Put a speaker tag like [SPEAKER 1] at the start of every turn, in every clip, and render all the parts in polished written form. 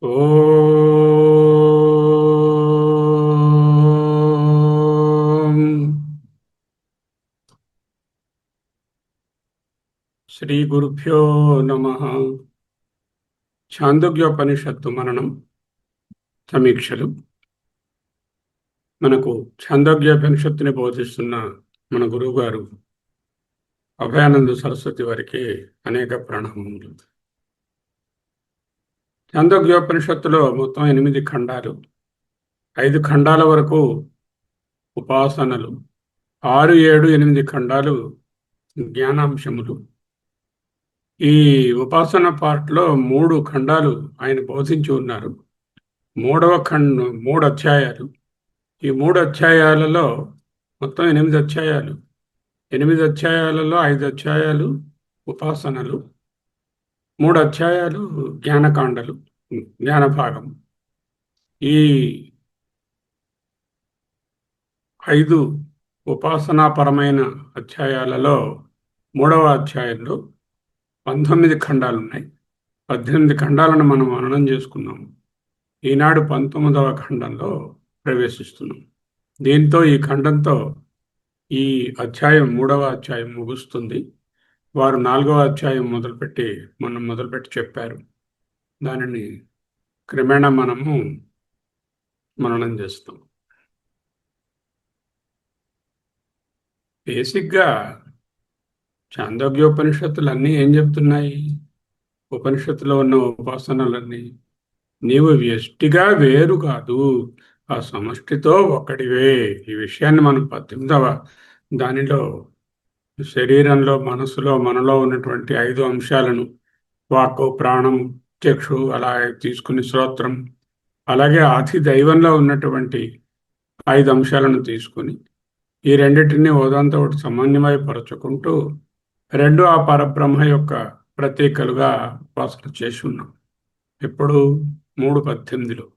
[SPEAKER 1] ఓం శ్రీ గురుభ్యో నమః. ఛాందోగ్యోపనిషత్తు మననం సమీక్షలు. మనకు ఛాందోగ్యోపనిషత్తుని బోధిస్తున్న మన గురువు గారు అభయానంద సరస్వతి వారికి అనేక ప్రణామములు. ఛాందోగ్యోపనిషత్తులో మొత్తం 8 ఖండాలు, 5 ఖండాల వరకు ఉపాసనలు, 6, 7, 8 ఖండాలు జ్ఞానాంశములు. ఈ ఉపాసన పార్ట్లో 3 ఖండాలు ఆయన బోధించి ఉన్నారు. 3 అధ్యాయాలు. ఈ 3 అధ్యాయాలలో మొత్తం 8 అధ్యాయాలు. 8 అధ్యాయాలలో 5 అధ్యాయాలు ఉపాసనలు, 3 అధ్యాయాలు జ్ఞానకాండలు, జ్ఞానభాగం. ఈ 5 ఉపాసనాపరమైన అధ్యాయాలలో 3వ అధ్యాయంలో 19 ఖండాలు ఉన్నాయి. 18 ఖండాలను మనం మననం చేసుకున్నాం. ఈనాడు 19వ ఖండంలో ప్రవేశిస్తున్నాం. దీంతో ఈ ఖండంతో ఈ అధ్యాయం 3వ అధ్యాయం ముగుస్తుంది. వారు 4వ అధ్యాయం మొదలుపెట్టి చెప్పారు. దానిని క్రమేణా మనము మననం చేస్తాం. బేసిక్గా ఛాందోగ్యోపనిషత్తులు అన్నీ ఏం చెప్తున్నాయి? ఉపనిషత్తులో ఉన్న ఉపాసనలన్నీ నీవు వ్యష్టిగా వేరు కాదు, ఆ సమష్టితో ఒకటివే. ఈ విషయాన్ని మనం 18వ దానిలో శరీరంలో, మనసులో, మనలో ఉన్నటువంటి 5 అంశాలను, వాక్కు, ప్రాణం, చక్షు, అలా తీసుకుని శ్రోత్రం, అలాగే ఆది దైవంలో ఉన్నటువంటి 5 అంశాలను తీసుకుని ఈ రెండింటినీ ఓదాంతో ఒకటి సమన్వయపరచుకుంటూ 2 ఆ పరబ్రహ్మ యొక్క ప్రతీకలుగా ఉపాసన చేసి ఉన్నాం. ఇప్పుడు 3:18లో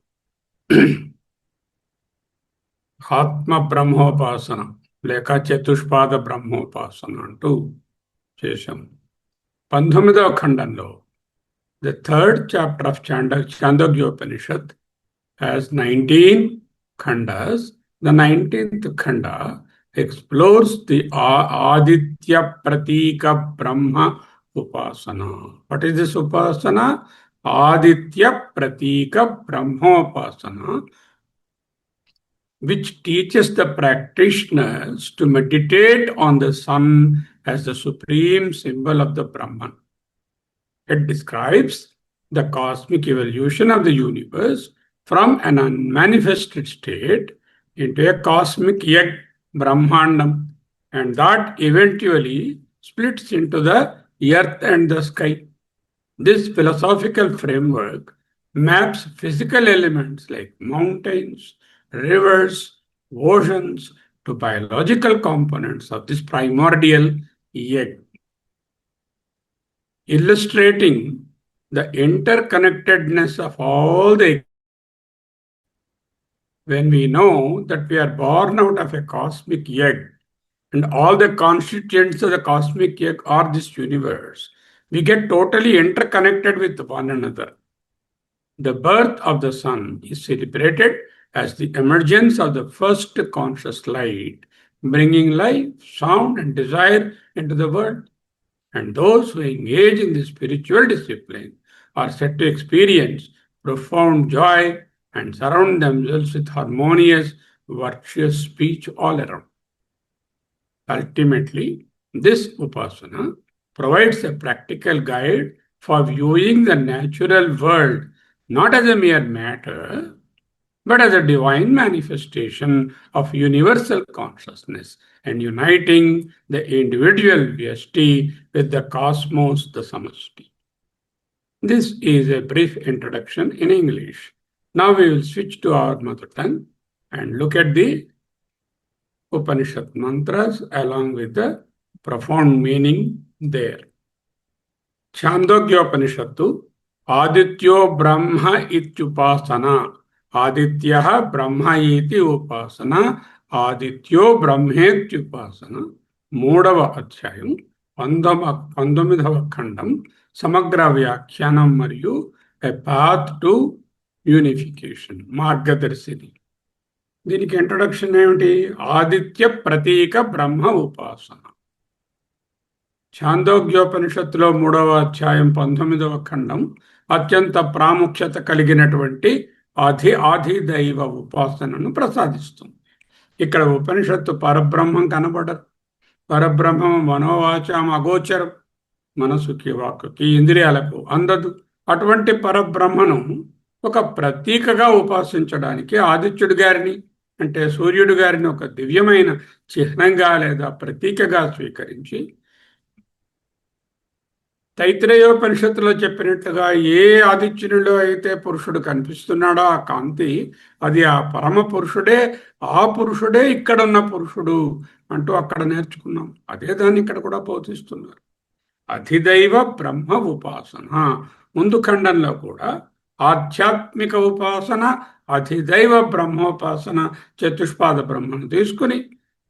[SPEAKER 1] ఆత్మ బ్రహ్మోపాసన లేక చతుష్పాద బ్రహ్మోపాసన అంటూ చేశాం. 19వ ఖండంలో the third chapter of Chandogya Upanishad has 19 khandas. The 19th khanda explores the Aditya Pratika Brahma Upasana. What is this Upasana? Aditya Pratika Brahma Upasana, which teaches the practitioners to meditate on the sun as the supreme symbol of the Brahman. It describes the cosmic evolution of the universe from an unmanifested state into a cosmic egg, Brahmandam, and that eventually splits into the earth and the sky. This philosophical framework maps physical elements like mountains, rivers, oceans to biological components of this primordial egg, illustrating the interconnectedness of all the. When we know that we are born out of a cosmic egg and all the constituents of the cosmic egg are this universe, we get totally interconnected with one another. The birth of the sun is celebrated as the emergence of the first conscious light, bringing life, sound, and desire into the world. And those who engage in this spiritual discipline are said to experience profound joy and surround themselves with harmonious, virtuous speech all around. Ultimately, this upasana provides a practical guide for viewing the natural world not as a mere matter, but as a divine manifestation of universal consciousness and uniting the individual Vyashti with the cosmos, the Samashti. This is a brief introduction in English. Now we will switch to our mother tongue and look at the Upanishad mantras along with the profound meaning there. Chandogyopanishaddu Adityo Brahma Ityupasana. Adityah Brahma iti Upasana. Adityo Brahmetyupasana. 3వ అధ్యాయం 19వ ఖండం సమగ్ర వ్యాఖ్యానం మరియు a path to unification, మార్గదర్శిని. దీనికి introduction ఏమిటి? ఆదిత్య ప్రతీక బ్రహ్మ ఉపాసన. ఛాందోగ్యోపనిషత్తులో 3వ అధ్యాయం 19వ ఖండం అత్యంత ప్రాముఖ్యత కలిగినటువంటి ఆదిదైవ ఉపాసనను ప్రసాదిస్తుంది. ఇక్కడ ఉపనిషత్తు పరబ్రహ్మం కనబడరు. పరబ్రహ్మం మనోవాచాం అగోచరం, మనసుకి, వాక్కుకి, ఇంద్రియాలకు అందదు. అటువంటి పరబ్రహ్మను ఒక ప్రతీకగా ఉపాసించడానికి ఆదిత్యుడి గారిని, అంటే సూర్యుడి గారిని ఒక దివ్యమైన చిహ్నంగా లేదా ప్రతీకగా స్వీకరించి, తైత్రేయోపనిషత్తులో చెప్పినట్లుగా ఏ ఆదిత్యునిలో అయితే పురుషుడు కనిపిస్తున్నాడో ఆ కాంతి, అది ఆ పరమ పురుషుడే, ఆ పురుషుడే ఇక్కడున్న పురుషుడు అంటూ అక్కడ నేర్చుకున్నాం. అదే దాన్ని ఇక్కడ కూడా బోధిస్తున్నారు. అధిదైవ బ్రహ్మ ఉపాసన. ముందు ఖండంలో కూడా ఆధ్యాత్మిక ఉపాసన, అధిదైవ బ్రహ్మోపాసన, చతుష్పాద బ్రహ్మను తీసుకుని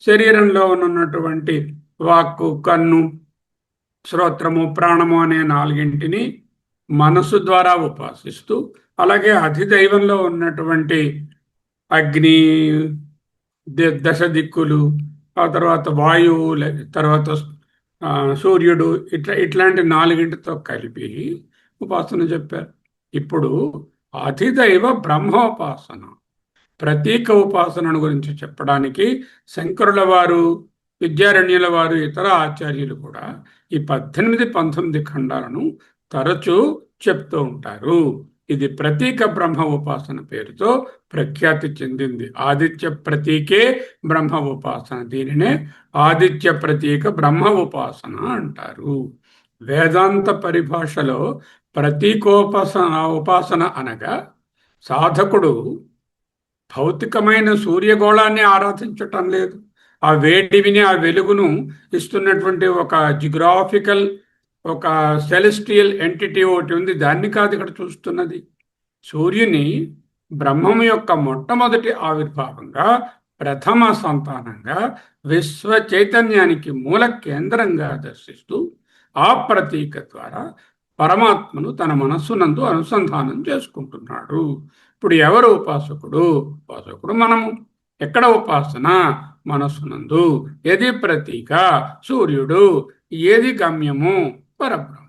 [SPEAKER 1] శరీరంలో ఉన్నటువంటి వాక్కు, కన్ను, శ్రోత్రము, ప్రాణము అనే 4ంటిని మనసు ద్వారా ఉపాసిస్తూ, అలాగే అధిదైవంలో ఉన్నటువంటి అగ్ని, దశ దిక్కులు, ఆ తర్వాత వాయువు, తర్వాత సూర్యుడు, ఇట్లాంటి 4ంటితో కలిపి ఉపాసన చెప్పారు. ఇప్పుడు అధిదైవ బ్రహ్మోపాసన, ప్రతీక ఉపాసనను గురించి చెప్పడానికి శంకరుల వారు, విద్యారణ్యుల వారు, ఇతర ఆచార్యులు కూడా ఈ 18, 19 ఖండాలను తరచూ చెప్తూ ఉంటారు. ఇది ప్రతీక బ్రహ్మ ఉపాసన పేరుతో ప్రఖ్యాతి చెందింది. ఆదిత్య ప్రతీకే బ్రహ్మ ఉపాసన. దీనినే ఆదిత్య ప్రతీక బ్రహ్మ ఉపాసన అంటారు. వేదాంత పరిభాషలో ఉపాసన అనగా సాధకుడు భౌతికమైన సూర్యగోళాన్ని ఆరాధించటం లేదు. ఆ వేడివిని, ఆ వెలుగును ఇస్తున్నటువంటి ఒక జియోగ్రాఫికల్, ఒక సెలెస్టియల్ ఎంటిటీ ఒకటి ఉంది, దాన్ని కాదు ఇక్కడ చూస్తున్నది. సూర్యుని బ్రహ్మము యొక్క మొట్టమొదటి ఆవిర్భావంగా, ప్రథమ సంతానంగా, విశ్వ చైతన్యానికి మూల కేంద్రంగా దర్శిస్తూ ఆ ప్రతీక ద్వారా పరమాత్మను తన మనస్సునందు అనుసంధానం చేసుకుంటున్నాడు. ఇప్పుడు ఎవరు ఉపాసకుడు? ఉపాసకుడు మనము. ఎక్కడ ఉపాసన? మనస్సునందు. ఏది ప్రతీక? సూర్యుడు. ఏది గమ్యము? పరబ్రహ్మ.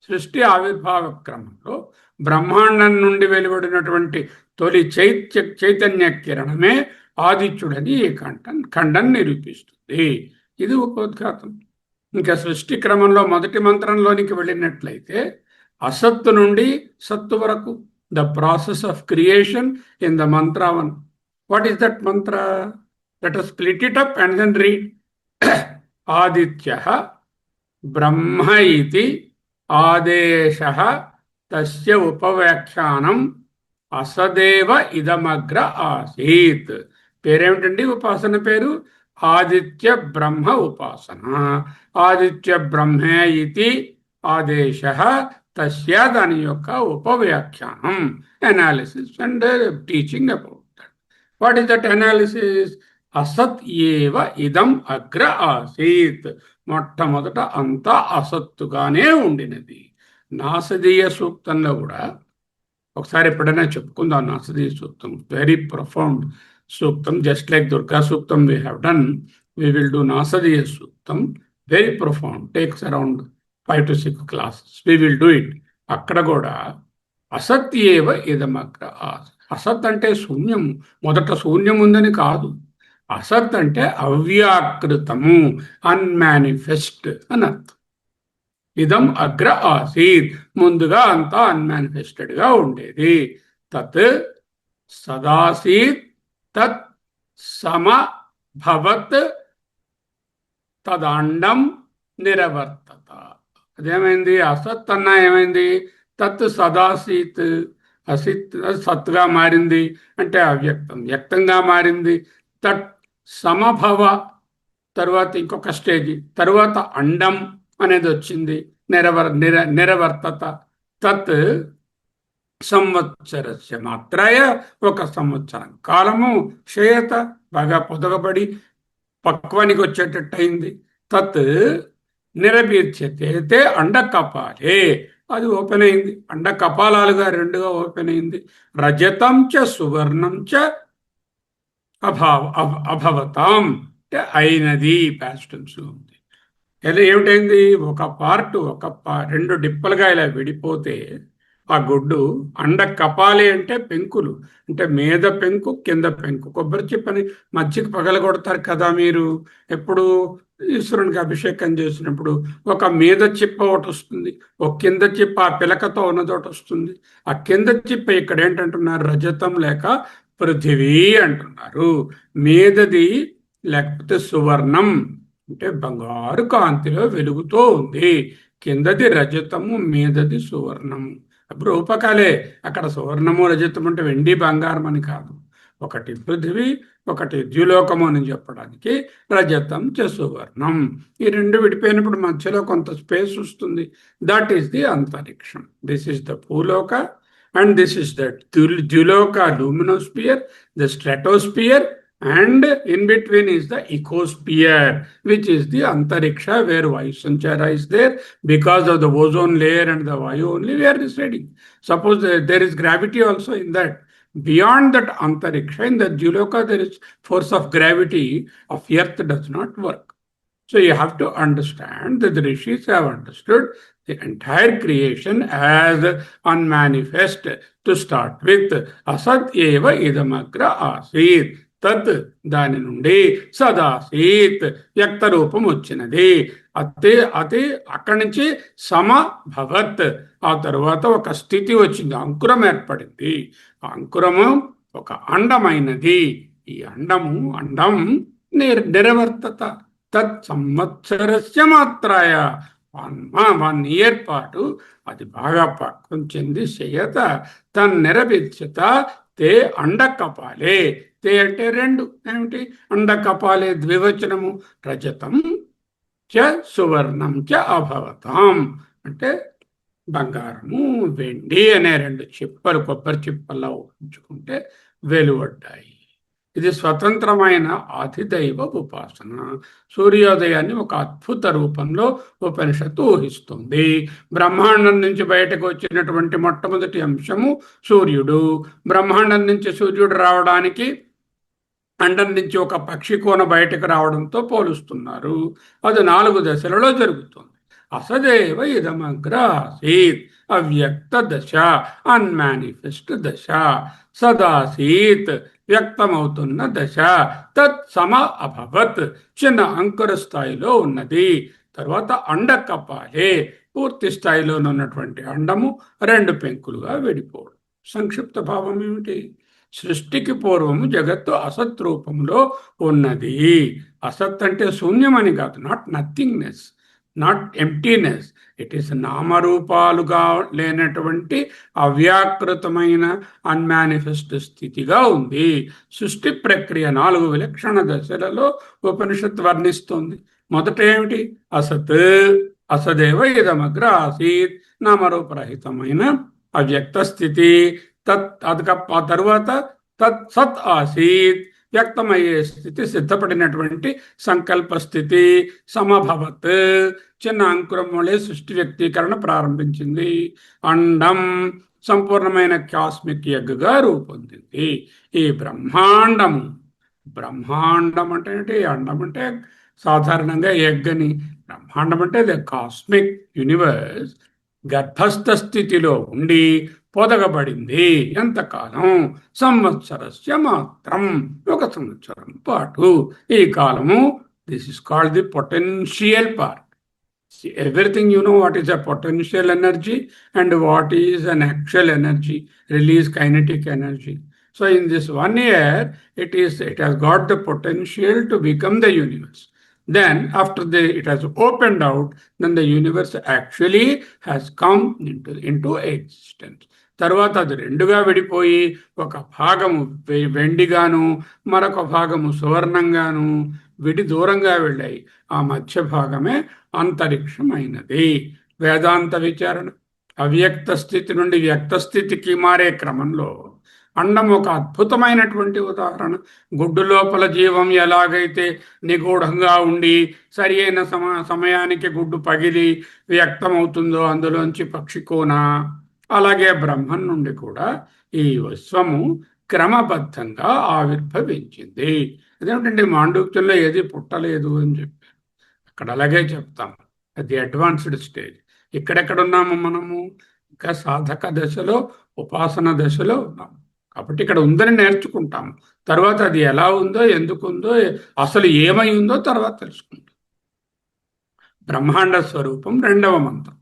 [SPEAKER 1] సృష్టి ఆవిర్భావ క్రమంలో బ్రహ్మాండం నుండి వెలువడినటువంటి తొలి చైతన్య కిరణమే ఆదిత్యుడని ఈ ఖండం నిరూపిస్తుంది. ఇది ఉపోద్ఘాతం. ఇంకా సృష్టి క్రమంలో మొదటి మంత్రంలోనికి వెళ్ళినట్లయితే అసత్తు నుండి సత్తు వరకు, the process of creation in the Mantra 1. What is that Mantra? Let us split it up and then read. ఆదిత్యః బ్రహ్మ ఇతి ఆదేశః తస్య ఉపవ్యాఖ్యానం అసదేవ ఇదమగ్ర ఆసీత్. పేరేమిటండి? ఉపాసన పేరు ఆదిత్య బ్రహ్మ ఉపాసన. ఆదిత్య బ్రహ్మే ఇతి ఆదేశః తస్య, దాని యొక్క ఉపవ్యాఖ్యానం, analysis and teaching about that. What is that analysis? అసత్ ఏవ ఇదం అగ్ర ఆసీత్. మొట్టమొదట అంతా అసత్తుగానే ఉండినది. నాసదీయ సూక్తంలో కూడా ఒకసారి ఎప్పుడైనా చెప్పుకుందాం. నాసదీయ సూక్తం వెరీ ప్రొఫౌండ్ సూక్తం. జస్ట్ లైక్ దుర్గా సూక్తం we have done, we will do నాసదీయ సూక్తం. Very profound, takes around 5 to 6 classes. We will do it. అక్కడ కూడా అసత్ ఏవ ఇదం అగ్ర ఆసీత్. అసత్ అంటే శూన్యం. మొదట శూన్యం ఉందని కాదు. అసత్ అంటే అవ్యాకృతము, అన్మానిఫెస్ట్ అని అర్థం. ఇదం అగ్ర ఆసీత్, ముందుగా అంతా అన్మానిఫెస్టెడ్ గా ఉండేది. తత్ సదాసీత్, తత్ సమభవత్, తదండం నిరవర్తత. అదేమైంది? అసత్ అన్నా ఏమైంది? తత్ సదాసీత్, అసిత్ సత్గా మారింది అంటే అవ్యక్తం, వ్యక్తంగా మారింది. తత్ సమభవ, తర్వాత ఇంకొక స్టేజీ, తర్వాత అండం అనేది వచ్చింది, నిరవర్తత. తత్ సంవత్సరస్య మాత్రయ, 1 సంవత్సరం కాలము, క్షయత, బాగా పొదగబడి పక్వానికి వచ్చేటట్టు అయింది. తత్ నిరపీర్చ్యతే అండకపాలే, అది ఓపెన్ అయింది. అండ కపాలాలుగా రెండుగా ఓపెన్ అయింది. రజతం చ సువర్ణం చ అభవతాం అంటే అయినది ప్యాస్టెన్స్ లో ఉంది. ఇలా ఏమిటైంది, ఒక పార్ట్ రెండు డిప్పలుగా ఇలా విడిపోతే ఆ గుడ్డు అండ కపాలి అంటే పెంకులు, అంటే మీద పెంకు కింద పెంకు. కొబ్బరి చిప్పని మధ్యకి పగలగొడతారు కదా మీరు, ఎప్పుడు ఈశ్వరునికి అభిషేకం చేసినప్పుడు ఒక మీద చిప్ప ఒకటి వస్తుంది, ఒక కింద చిప్ప ఆ పిలకతో ఉన్నది ఒకటి వస్తుంది. ఆ కింద చిప్ప ఇక్కడ ఏంటంటున్నారు, రజతం లేక పృథివీ అంటున్నారు. మీదది లేకపోతే సువర్ణం అంటే బంగారు కాంతిలో వెలుగుతూ ఉంది. కిందది రజతము, మీదది సువర్ణము. అప్పుడు రూపకాలే. అక్కడ సువర్ణము రజతము అంటే వెండి బంగారం అని కాదు. ఒకటి పృథివీ, ఒకటి ద్యులోకము అని చెప్పడానికి రజతం చ సువర్ణం. ఈ రెండు విడిపోయినప్పుడు మధ్యలో కొంత స్పేస్ వస్తుంది. దట్ ఈస్ ది అంతరిక్షం. దిస్ ఈస్ ద భూలోక అండ్ దిస్ ఈస్ ద ద్యులోక luminosphere, the stratosphere, and in between is the ecosphere, which is the antariksha, where Vayu Sanchara is there. Because of the ozone layer and the Vayu only we are residing. Suppose there is gravity also in that. Beyond that antariksha, in the Juloka, there is force of gravity of earth does not work. So you have to understand that the rishis have understood the entire creation as unmanifest. To start with, asat eva idamagra asit. తత్ దాని నుండి సదాసీత్ వ్యక్త రూపం వచ్చినది. అతి అక్కడి నుంచి సమభవత్, ఆ తరువాత ఒక స్థితి వచ్చింది, అంకురం ఏర్పడింది. ఆ అంకురము ఒక అండమైనది. ఈ అండం నిరవర్తత తత్ సంవత్సరస్య మాత్రాయ 1 year పాటు అది బాగా పక్వం చెంది చేయత తన్నిరవిచ్యత తే అండ కపాలే. తే అంటే రెండు, ఏమిటి, అండ కపాలే ద్వివచనము, రజతం చ సువర్ణం చ అభవతాం అంటే బంగారము వెండి అనే రెండు చిప్పలు కొబ్బరి చిప్పల్లో ఉంచుకుంటే వెలువడ్డాయి. ఇది స్వతంత్రమైన ఆదిదైవ ఉపాసన. సూర్యోదయాన్ని ఒక అద్భుత రూపంలో ఉపనిషత్తు ఊహిస్తుంది. బ్రహ్మాండం నుంచి బయటకు వచ్చినటువంటి మొట్టమొదటి అంశము సూర్యుడు. బ్రహ్మాండం నుంచి సూర్యుడు రావడానికి అండం నుంచి ఒక పక్షి కోన బయటకు రావడంతో పోలుస్తున్నారు. అది 4 దశలలో జరుగుతుంది. అసదేవ ఇదమగ్ర ఆసీత్ అవ్యక్త దశ, అన్మానిఫెస్ట్ దశ. సదాసీత్ వ్యక్తమవుతున్న దశ. తత్ సమ అభవత్ చిన్న అంకుర స్థాయిలో ఉన్నది. తర్వాత అండ కపాలే పూర్తి స్థాయిలో ఉన్నటువంటి అండము 2 పెంకులుగా విడిపోవడం. సంక్షిప్త భావం ఏమిటి? సృష్టికి పూర్వము జగత్తు అసత్ రూపంలో ఉన్నది. అసత్ అంటే శూన్యమని కాదు, not nothingness, not emptiness. It is నామరూపాలుగా లేనటువంటి అవ్యాకృతమైన అన్మానిఫెస్ట్ స్థితిగా ఉంది. సృష్టి ప్రక్రియ 4 విలక్షణ దశలలో ఉపనిషత్తు వర్ణిస్తుంది. మొదట ఏమిటి? అసత్. అసదేవ ఇదమగ్ర ఆసీత్ నామరూపరహితమైన అవ్యక్త స్థితి. ఆ తరువాత తత్ సత్ ఆసీత్ వ్యక్తమయ్యే స్థితి, సిద్ధపడినటువంటి సంకల్ప స్థితి. సమభవత్ చిన్న అంకురం వలె సృష్టి వ్యక్తీకరణ ప్రారంభించింది. అండం సంపూర్ణమైన కాస్మిక్ ఎగ్గా రూపొందింది. ఈ బ్రహ్మాండం అంటే ఏంటి? అండం అంటే సాధారణంగా ఎగ్ అని, బ్రహ్మాండం అంటే ద కాస్మిక్ యూనివర్స్ గర్భస్థ స్థితిలో ఉండి పొదగబడింది. ఎంతకాలం? సంవత్సరస్య మాత్రం 1 సంవత్సరం పాటు. ఈ కాలము, this is called the potential part. Everything you know what is a potential energy and what is an actual energy, release kinetic energy. So in this 1 year, it has got the potential to become the universe. Then after it has opened out, then the universe actually has come into existence. తర్వాత అది 2గా విడిపోయి ఒక భాగము వెండిగాను మరొక భాగము సువర్ణంగాను దూరంగా వెళ్ళాయి. ఆ మధ్య భాగమే అంతరిక్షం అయినది. వేదాంత విచారణ అవ్యక్త స్థితి నుండి వ్యక్త స్థితికి మారే క్రమంలో అండం ఒక అద్భుతమైనటువంటి ఉదాహరణ. గుడ్డు లోపల జీవం ఎలాగైతే నిగూఢంగా ఉండి సరి అయిన సమయానికి గుడ్డు పగిలి వ్యక్తమవుతుందో అందులోంచి పక్షి కోన, అలాగే బ్రహ్మం నుండి కూడా ఈ విశ్వము క్రమబద్ధంగా ఆవిర్భవించింది. అదేమిటంటే మాండూక్యంలో ఏది పుట్టలేదు అని చెప్పారు. అక్కడ అలాగే చెప్తాం, అది అడ్వాన్స్డ్ స్టేజ్. ఇక్కడెక్కడున్నాము మనము? ఇంకా సాధక దశలో, ఉపాసన దశలో ఉన్నాము. కాబట్టి ఇక్కడ ఉందని నేర్చుకుంటాము. తర్వాత అది ఎలా ఉందో, ఎందుకుందో, అసలు ఏమై ఉందో తర్వాత తెలుసుకుంటాం. బ్రహ్మాండ స్వరూపం రెండవ మంత్రం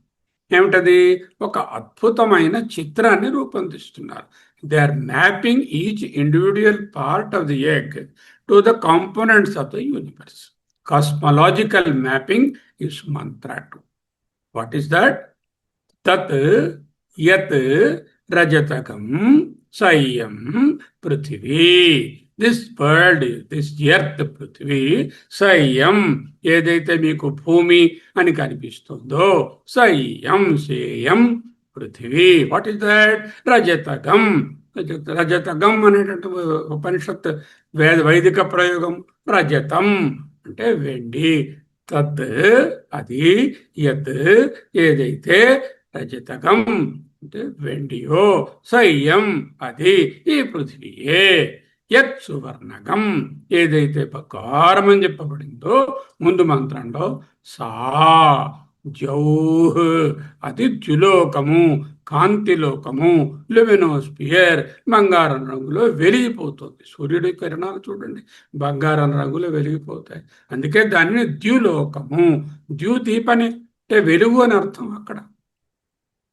[SPEAKER 1] ఏమిటది? ఒక అద్భుతమైన చిత్రాన్ని రూపొందిస్తున్నారు. They are mapping each individual part of the egg to the components of the universe. Cosmological mapping is mantra 2. What is that? తత్ యత్ రజతకం సయ్యం పృథివీ. దిస్ వరల్డ్, దిస్ ఎర్త్, పృథివీ, సయ్యం ఏదైతే మీకు భూమి అని కనిపిస్తుందో, సయ్యం సేయం పృథివీ. What is that? రజతగం. రజతగం అనేటువంటి ఉపనిషత్ వైదిక ప్రయోగం. రజతం అంటే వెండి. తత్ అది, యత్ ఏదైతే, రజతకం అంటే వెండియో, సయ్యం అది ఈ పృథివీయే, యత్ సువర్ణకం ఏదైతే బంగారం అని చెప్పబడిందో ముందు మంత్రంలో, సా జౌహ్ అది ద్యులోకము, కాంతిలోకము, లుమినోస్పియర్, బంగారం రంగులో వెలిగిపోతుంది. సూర్యుడి కిరణాలు చూడండి బంగారం రంగులో వెలిగిపోతాయి. అందుకే దానిని ద్యులోకము. ద్యుదీపని అంటే వెలుగు అని అర్థం అక్కడ.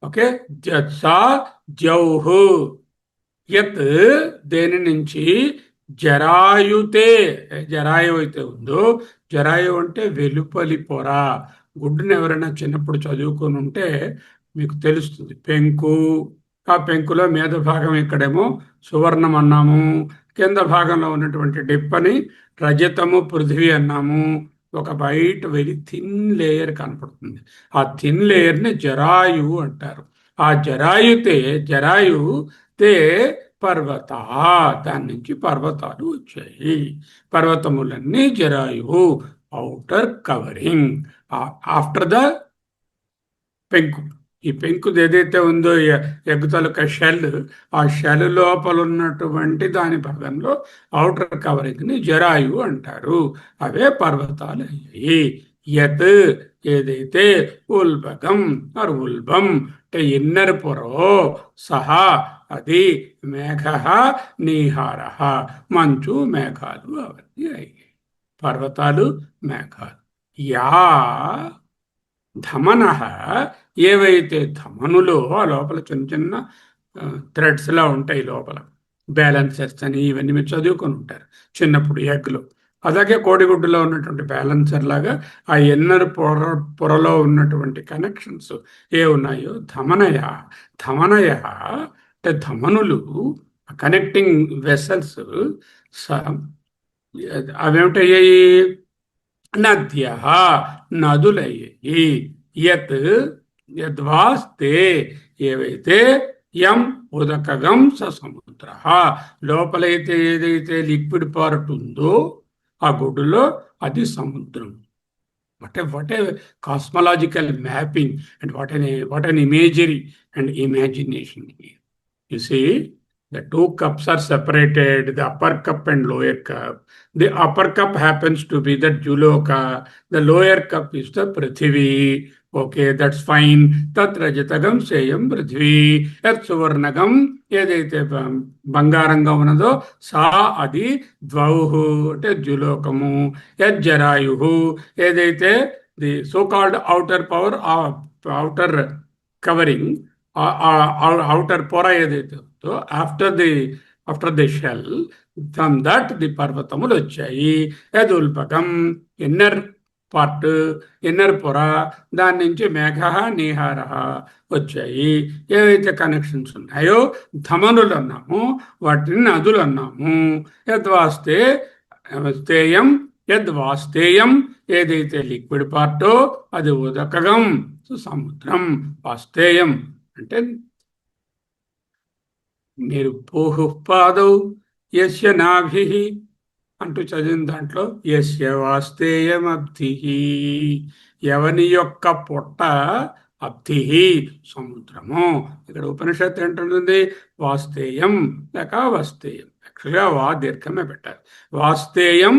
[SPEAKER 1] ఓకే, సా జౌహు యత్ దేని నుంచి, జరాయుతే జరాయు అయితే ఉందో, జరాయు అంటే వెలుపలి పొర. గుడ్డును ఎవరైనా చిన్నప్పుడు చదువుకొని ఉంటే మీకు తెలుస్తుంది. పెంకు, ఆ పెంకులో మీద భాగం ఇక్కడేమో సువర్ణం అన్నాము, కింద భాగంలో ఉన్నటువంటి డిప్పని రజతము పృథివీ అన్నాము. ఒక బయట వెరీ థిన్ లేయర్ కనపడుతుంది. ఆ థిన్ లేయర్ని జరాయువు అంటారు. ఆ జరాయుతే పర్వత, దాని నుంచి పర్వతాలు వచ్చాయి. పర్వతములన్నీ జరాయువు, ఔటర్ కవరింగ్ ఆఫ్టర్ ద పెంకు. ఈ పెంకుది ఏదైతే ఉందో ఎగ్ తాలూకా షెల్, ఆ షెల్ లోపల ఉన్నటువంటి దాని భాగంలో ఔటర్ కవరింగ్ని జరాయువు అంటారు. అవే పర్వతాలు అయ్యాయి. యత్ ఏదైతే, ఉల్బకం ఆర్ ఉల్బం అంటే ఇన్నర్ పొరో, సహా అది, మేఘ నీహార మంచు మేఘాలు అవన్నీ అయ్యాయి. పర్వతాలు మేఘాలు. యా ధమన ఏవైతే ధమనులో, ఆ లోపల చిన్న చిన్న థ్రెడ్స్లా ఉంటాయి లోపల, బ్యాలెన్సర్స్ అని ఇవన్నీ మీరు చదువుకొని ఉంటారు చిన్నప్పుడు ఎగ్లో. అలాగే కోడిగుడ్డులో ఉన్నటువంటి బ్యాలెన్సర్ లాగా ఆ ఎన్నర్ పొరలో ఉన్నటువంటి కనెక్షన్స్ ఏ ఉన్నాయో ధమనయ. ధమనయ అంటే ధమనులు, కనెక్టింగ్ వెసల్స్. అవేమిటయ్యాయి? నద్య నదులయ్యాయి. యత్ యద్వాస్తే ఏవైతే, యం ఉదకగం సముద్ర లోపలైతే ఏదైతే లిక్విడ్ పార్ట్ ఉందో ఆ గుడ్డులో అది సముద్రం. what a cosmological mapping, and what an imagery and imagination here. You see, the two cups are separated, the upper cup and lower cup. The upper cup happens to be the Juloka, the lower cup is the Prithvi. Okay, that's fine. Tat rajatagam seyam Prithvi, yat suvarnagam ఏదైతే బంగారంగా ఉన్నదో, సా అది ద్వౌహు అంటే ద్యులోకము, యజ్జరాయు ఏదైతే the so called outer power, outer covering, outer పొర ఏదైతే ఉందో after the shell, from that the పర్వతములు వచ్చాయి. యదుల్పకం ఇన్నర్ పార్ట్, ఇన్నర్ పొర, దాని నుంచి మేఘ నీహార వచ్చాయి. ఏవైతే కనెక్షన్స్ ఉన్నాయో ధమనులు అన్నాము, వాటిని నదులు అన్నాము. యద్వాస్తే స్థేయం, యద్వాస్తేయం ఏదైతే లిక్విడ్ పార్టో అది ఉదకగం సముద్రం. వాస్తేయం అంటే మీరు పాదౌ యస్య నాభి అంటూ చదివిన దాంట్లో యస్య వాస్తేయమబ్ధి, ఎవని యొక్క పొట్ట అబ్ధి సముద్రము. ఇక్కడ ఉపనిషత్తు ఏంటంటుంది? వాస్తేయం లేక వస్తేయం. యాక్చువల్గా వా దీర్ఘమే పెట్టారు. వాస్తేయం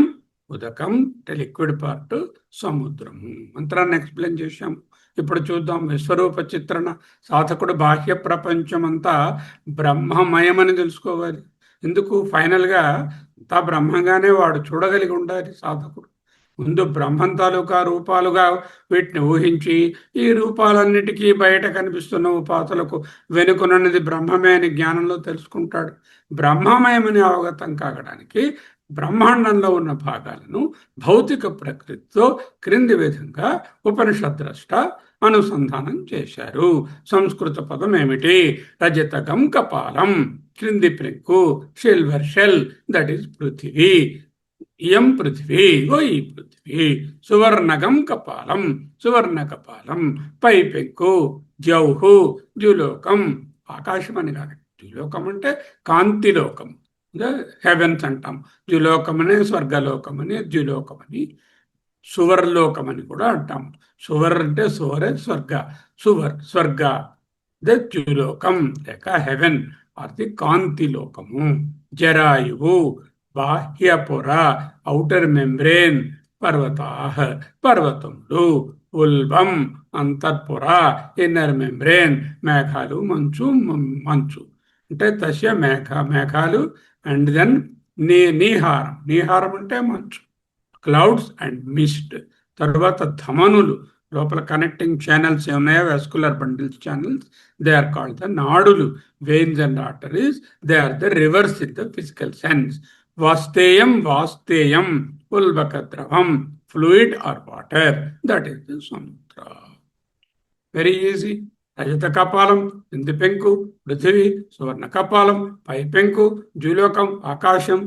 [SPEAKER 1] ఉదకం అంటే లిక్విడ్ పార్ట్, సముద్రము. మంత్రాన్ని ఎక్స్ప్లెయిన్ చేశాము. ఇప్పుడు చూద్దాం విశ్వరూప చిత్రణ. సాధకుడు బాహ్య ప్రపంచం అంతా బ్రహ్మమయమని తెలుసుకోవాలి. ఎందుకు? ఫైనల్గా అంతా బ్రహ్మంగానే వాడు చూడగలిగి ఉండాలి సాధకుడు. ముందు బ్రహ్మం తాలూకా రూపాలుగా వీటిని ఊహించి, ఈ రూపాలన్నిటికీ బయట కనిపిస్తున్న ఉపాసలకు వెనుకనున్నది బ్రహ్మమే అని జ్ఞానంలో తెలుసుకుంటాడు. బ్రహ్మమయమని అవగతం కాగడానికి బ్రహ్మాండంలో ఉన్న భాగాలను భౌతిక ప్రకృతితో క్రింది విధంగా ఉపనిషద్ద్రష్ట అనుసంధానం చేశారు. సంస్కృత పదం ఏమిటి? రజతగం కపాలం, క్రింది ప్రెక్కు, సిల్వర్ షెల్, దట్ ఈస్ పృథివీ. ఇయం పృథివీ, ఓ ఈ పృథివీ. సువర్ణగం కపాలం, సువర్ణ కపాలం. పై పెక్కు, ద్యౌహు, ద్యులోకం, ఆకాశం అని కాదు. ద్యులోకం అంటే కాంతిలోకం, హెవెన్స్ అంటాం. ద్యులోకం అనే స్వర్గలోకం అని, ద్యులోకం అని, సువర్లోకం అని కూడా అంటాం. సువర్ అంటే సువరే స్వర్గ, సువర్ స్వర్గ, ద ద్యులోకం లేక హెవెన్ ఆర్ ది కాంతిలోకము. జరాయువు, బాహ్యపుర, ఔటర్ మెంబ్రేన్, పర్వతాః పర్వతములు. ఉల్బం, అంతఃపుర, ఇన్నర్ మెంబ్రేన్, మేఘాలు, మంచు, మంచు అంటే తస్య మేఘాలు. అండ్ దెన్ నీహారం, నీహారం అంటే మంచు, క్లౌడ్స్ అండ్ మిస్ట్. తర్వాత ధమనులు, లోపల కనెక్టింగ్ ఛానల్స్ ఏమున్నాయో vascular bundles channels, they are called the నాడులు. Veins and arteries, they are the rivers in the physical sense. వాస్తేయం, వాస్తేయం ఉల్బక ద్రవం, fluid or water, that is the సముద్ర. Very easy. రజత కపాలం, కింది పెంకు పృథివీ, సువర్ణ కపాలం పై పెంకు ద్యులోకం ఆకాశం,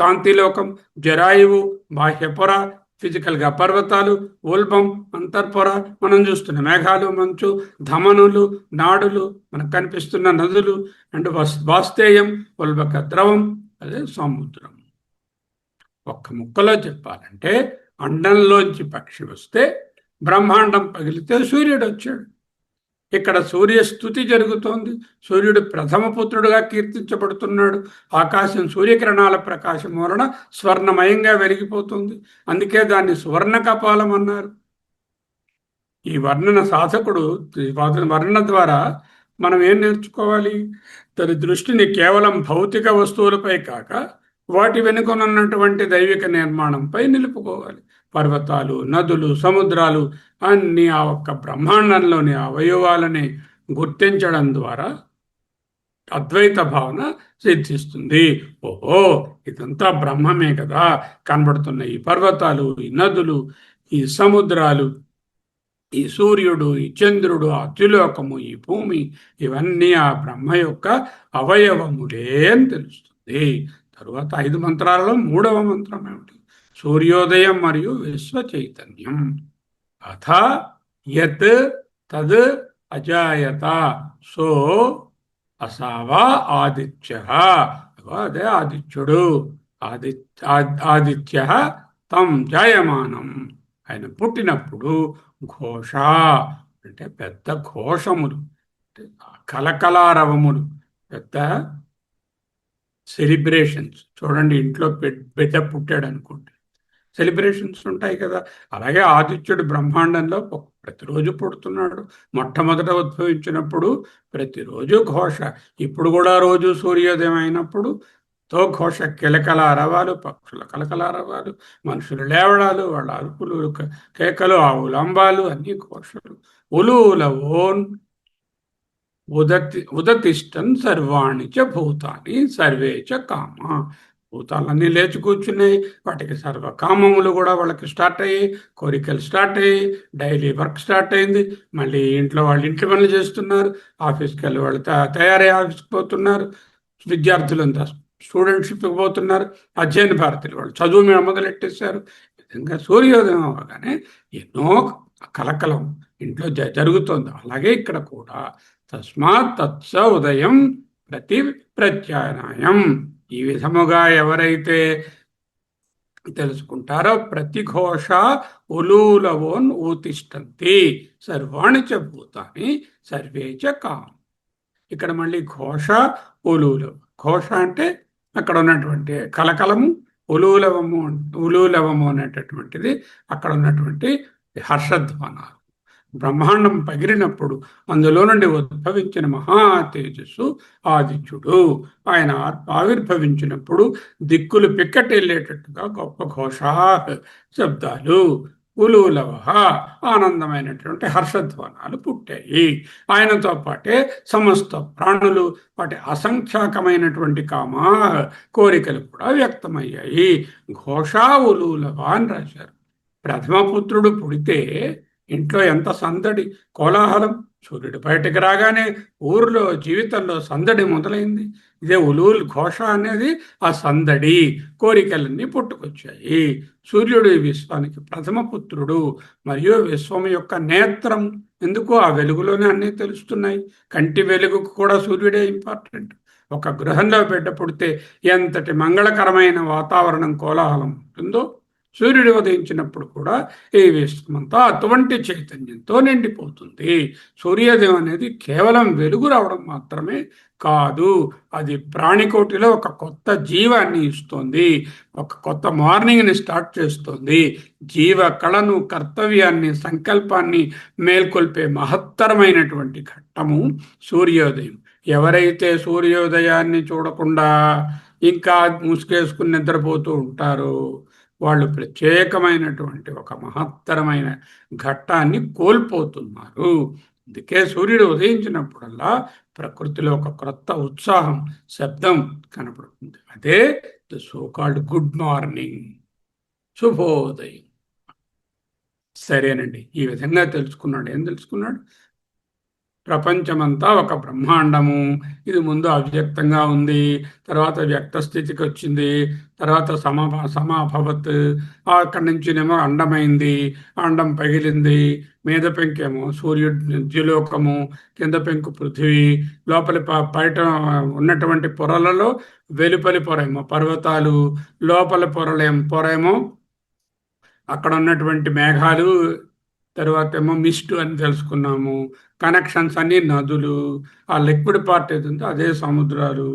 [SPEAKER 1] కాంతిలోకం జరాయువు బాహ్యపొర, ఫిజికల్గా పర్వతాలు, ఉల్బం అంతర్పొర, మనం చూస్తున్న మేఘాలు, మంచు, ధమనులు, నాడులు, మనకు కనిపిస్తున్న నదులు, అండ్ వాస్తేయం ఉల్బక ద్రవం, అదే సముద్రం. ఒక్క ముక్కలో చెప్పాలంటే అండంలోంచి పక్షి వస్తే బ్రహ్మాండం పగిలితే సూర్యుడు వచ్చాడు. ఇక్కడ సూర్యస్థుతి జరుగుతోంది. సూర్యుడు ప్రథమ పుత్రుడుగా కీర్తించబడుతున్నాడు. ఆకాశం సూర్యకిరణాల ప్రకాశం వలన స్వర్ణమయంగా వెలిగిపోతుంది. అందుకే దాన్ని సువర్ణ కపాలం అన్నారు. ఈ వర్ణన సాధకుడు వర్ణన ద్వారా మనం ఏం నేర్చుకోవాలి? తన దృష్టిని కేవలం భౌతిక వస్తువులపై కాక వాటి వెనుకనున్నటువంటి దైవిక నిర్మాణంపై నిలుపుకోవాలి. పర్వతాలు, నదులు, సముద్రాలు అన్ని ఆ ఒక్క బ్రహ్మాండంలోని అవయవాలని గుర్తించడం ద్వారా అద్వైత భావన సిద్ధిస్తుంది. ఓహో, ఇదంతా బ్రహ్మమే కదా, కనబడుతున్న ఈ పర్వతాలు, ఈ నదులు, ఈ సముద్రాలు, ఈ సూర్యుడు, ఈ చంద్రుడు, ఆ త్రిలోకము, ఈ భూమి, ఇవన్నీ ఆ బ్రహ్మ యొక్క అవయవములే అని తెలుస్తుంది. తరువాత 5 మంత్రాలలో 3వ మంత్రం ఏమిటి? సూర్యోదయం మరియు విశ్వ చైతన్యం. అథ యత్ తద్ అజాయత సో అసావా ఆదిత్య, అదే ఆదిత్యుడు. ఆదిత్య తం జాయమానం, ఆయన పుట్టినప్పుడు ఘోష అంటే పెద్ద ఘోషములు, కలకలారవములు, పెద్ద సెలిబ్రేషన్స్. చూడండి, ఇంట్లో బిడ్డ పుట్టాడు అనుకోండి, సెలిబ్రేషన్స్ ఉంటాయి కదా. అలాగే ఆదిత్యుడు బ్రహ్మాండంలో ప్రతిరోజు పుడుతున్నాడు. మొట్టమొదట ఉద్భవించినప్పుడు ప్రతిరోజు ఘోష. ఇప్పుడు కూడా రోజు సూర్యోదయం అయినప్పుడు తో ఘోష, కిలకల అరవాలు, పక్షుల కలకల అరవాలు, మనుషులు లేవడాలు, వాళ్ళ అరుపులు, కేకలు, ఆవుల అంబాలు, అన్ని ఘోషలు. ఉలూల ఓన్ ఉదతిష్టన్ సర్వాణి చ భూతాని సర్వే చ కామ. భూతాలన్నీ లేచి కూర్చున్నాయి. వాటికి సర్వకామములు కూడా వాళ్ళకి స్టార్ట్ అయ్యాయి. కోరికలు స్టార్ట్ అయ్యాయి. డైలీ వర్క్ స్టార్ట్ అయింది. మళ్ళీ ఇంట్లో వాళ్ళు ఇంటి పనులు చేస్తున్నారు. ఆఫీస్కి వెళ్ళి వాళ్ళు తయారై ఆఫీస్కి పోతున్నారు. విద్యార్థులంతా స్టూడెంట్షిప్కి పోతున్నారు. అధ్యయన భారతీయులు వాళ్ళు చదువు మీద మొదలెట్టేశారు. విధంగా సూర్యోదయం అవగానే ఎన్నో కలకలం ఇంట్లో జరుగుతోంది. అలాగే ఇక్కడ కూడా తస్మాత్ తత్స ఉదయం ప్రతి ప్రత్యామ్నాయం. ఈ విధముగా ఎవరైతే తెలుసుకుంటారో ప్రతి ఘోష ఉలూలవోన్ ఊతిష్టంతి సర్వాణి చ భూతాని సర్వే చ కామ్. ఇక్కడ మళ్ళీ ఘోష ఉలూలవ. ఘోష అంటే అక్కడ ఉన్నటువంటి కలకలము, ఉలూలవము ఉలూలవము అనేటటువంటిది అక్కడ ఉన్నటువంటి హర్షధ్వానాలు. బ్రహ్మాండం పగిలినప్పుడు అందులో నుండి ఉద్భవించిన మహా తేజస్సు ఆదిత్యుడు. ఆయన ఆవిర్భవించినప్పుడు దిక్కులు పిక్కటెళ్ళేటట్టుగా గొప్ప ఘోషా శబ్దాలు, ఉలూలవ ఆనందమైనటువంటి హర్షధ్వానాలు పుట్టాయి. ఆయనతో పాటే సమస్త ప్రాణులు వాటి అసంఖ్యాకమైనటువంటి కామా కోరికలు కూడా వ్యక్తమయ్యాయి. ఘోషా ఉలూలవ అని రాశారు. ప్రథమ పుత్రుడు పుడితే ఇంట్లో ఎంత సందడి, కోలాహలం. సూర్యుడు బయటకు రాగానే ఊరిలో జీవితంలో సందడి మొదలైంది. ఇదే ఉలూల్ ఘోష అనేది ఆ సందడి, కోరికలన్నీ పుట్టుకొచ్చాయి. సూర్యుడు ఈ విశ్వానికి ప్రథమ పుత్రుడు మరియు విశ్వం యొక్క నేత్రం. ఎందుకు? ఆ వెలుగులోనే అన్నీ తెలుస్తున్నాయి. కంటి వెలుగుకు కూడా సూర్యుడే ఇంపార్టెంట్. ఒక గృహంలో బిడ్డ పుడితే ఎంతటి మంగళకరమైన వాతావరణం, కోలాహలం ఉంటుందో సూర్యుడు ఉదయించినప్పుడు కూడా ఈ విశ్వమంతా అటువంటి చైతన్యంతో నిండిపోతుంది. సూర్యోదయం అనేది కేవలం వెలుగు రావడం మాత్రమే కాదు, అది ప్రాణికోటిలో ఒక కొత్త జీవాన్ని ఇస్తుంది, ఒక కొత్త మార్నింగ్ని స్టార్ట్ చేస్తుంది. జీవ కళను, కర్తవ్యాన్ని, సంకల్పాన్ని మేల్కొల్పే మహత్తరమైనటువంటి ఘట్టము సూర్యోదయం. ఎవరైతే సూర్యోదయాన్ని చూడకుండా ఇంకా ముసుగేసుకుని నిద్రపోతూ ఉంటారో వాళ్ళు ప్రత్యేకమైనటువంటి ఒక మహత్తరమైన ఘట్టాన్ని కోల్పోతున్నారు. అందుకే సూర్యుడు ఉదయించినప్పుడల్లా ప్రకృతిలో ఒక క్రొత్త ఉత్సాహం, శబ్దం కనపడుతుంది. అదే the so called good morning, శుభోదయం. సరేనండి, ఈ విధంగా తెలుసుకున్నాడు. ఏం తెలుసుకున్నాడు? ప్రపంచమంతా ఒక బ్రహ్మాండము. ఇది ముందు అవ్యక్తంగా ఉంది, తర్వాత వ్యక్త స్థితికి వచ్చింది, తర్వాత సమాభవత్. అక్కడి నుంచినేమో అండమైంది, అండం పగిలింది. మీద పెంకేమో సూర్యుడు ద్యులోకము, కింద పెంకు పృథివీ, లోపలి బయట ఉన్నటువంటి పొరలలో వెలుపలి పొరేమో పర్వతాలు, లోపలి పొరేమో అక్కడ ఉన్నటువంటి మేఘాలు, తర్వాత ఏమో మిస్ట్ అని తెలుసుకున్నాము. కనెక్షన్స్ అన్ని నదులు, ఆ లిక్విడ్ పార్ట్ ఏదంటే అదే సముద్రాలు.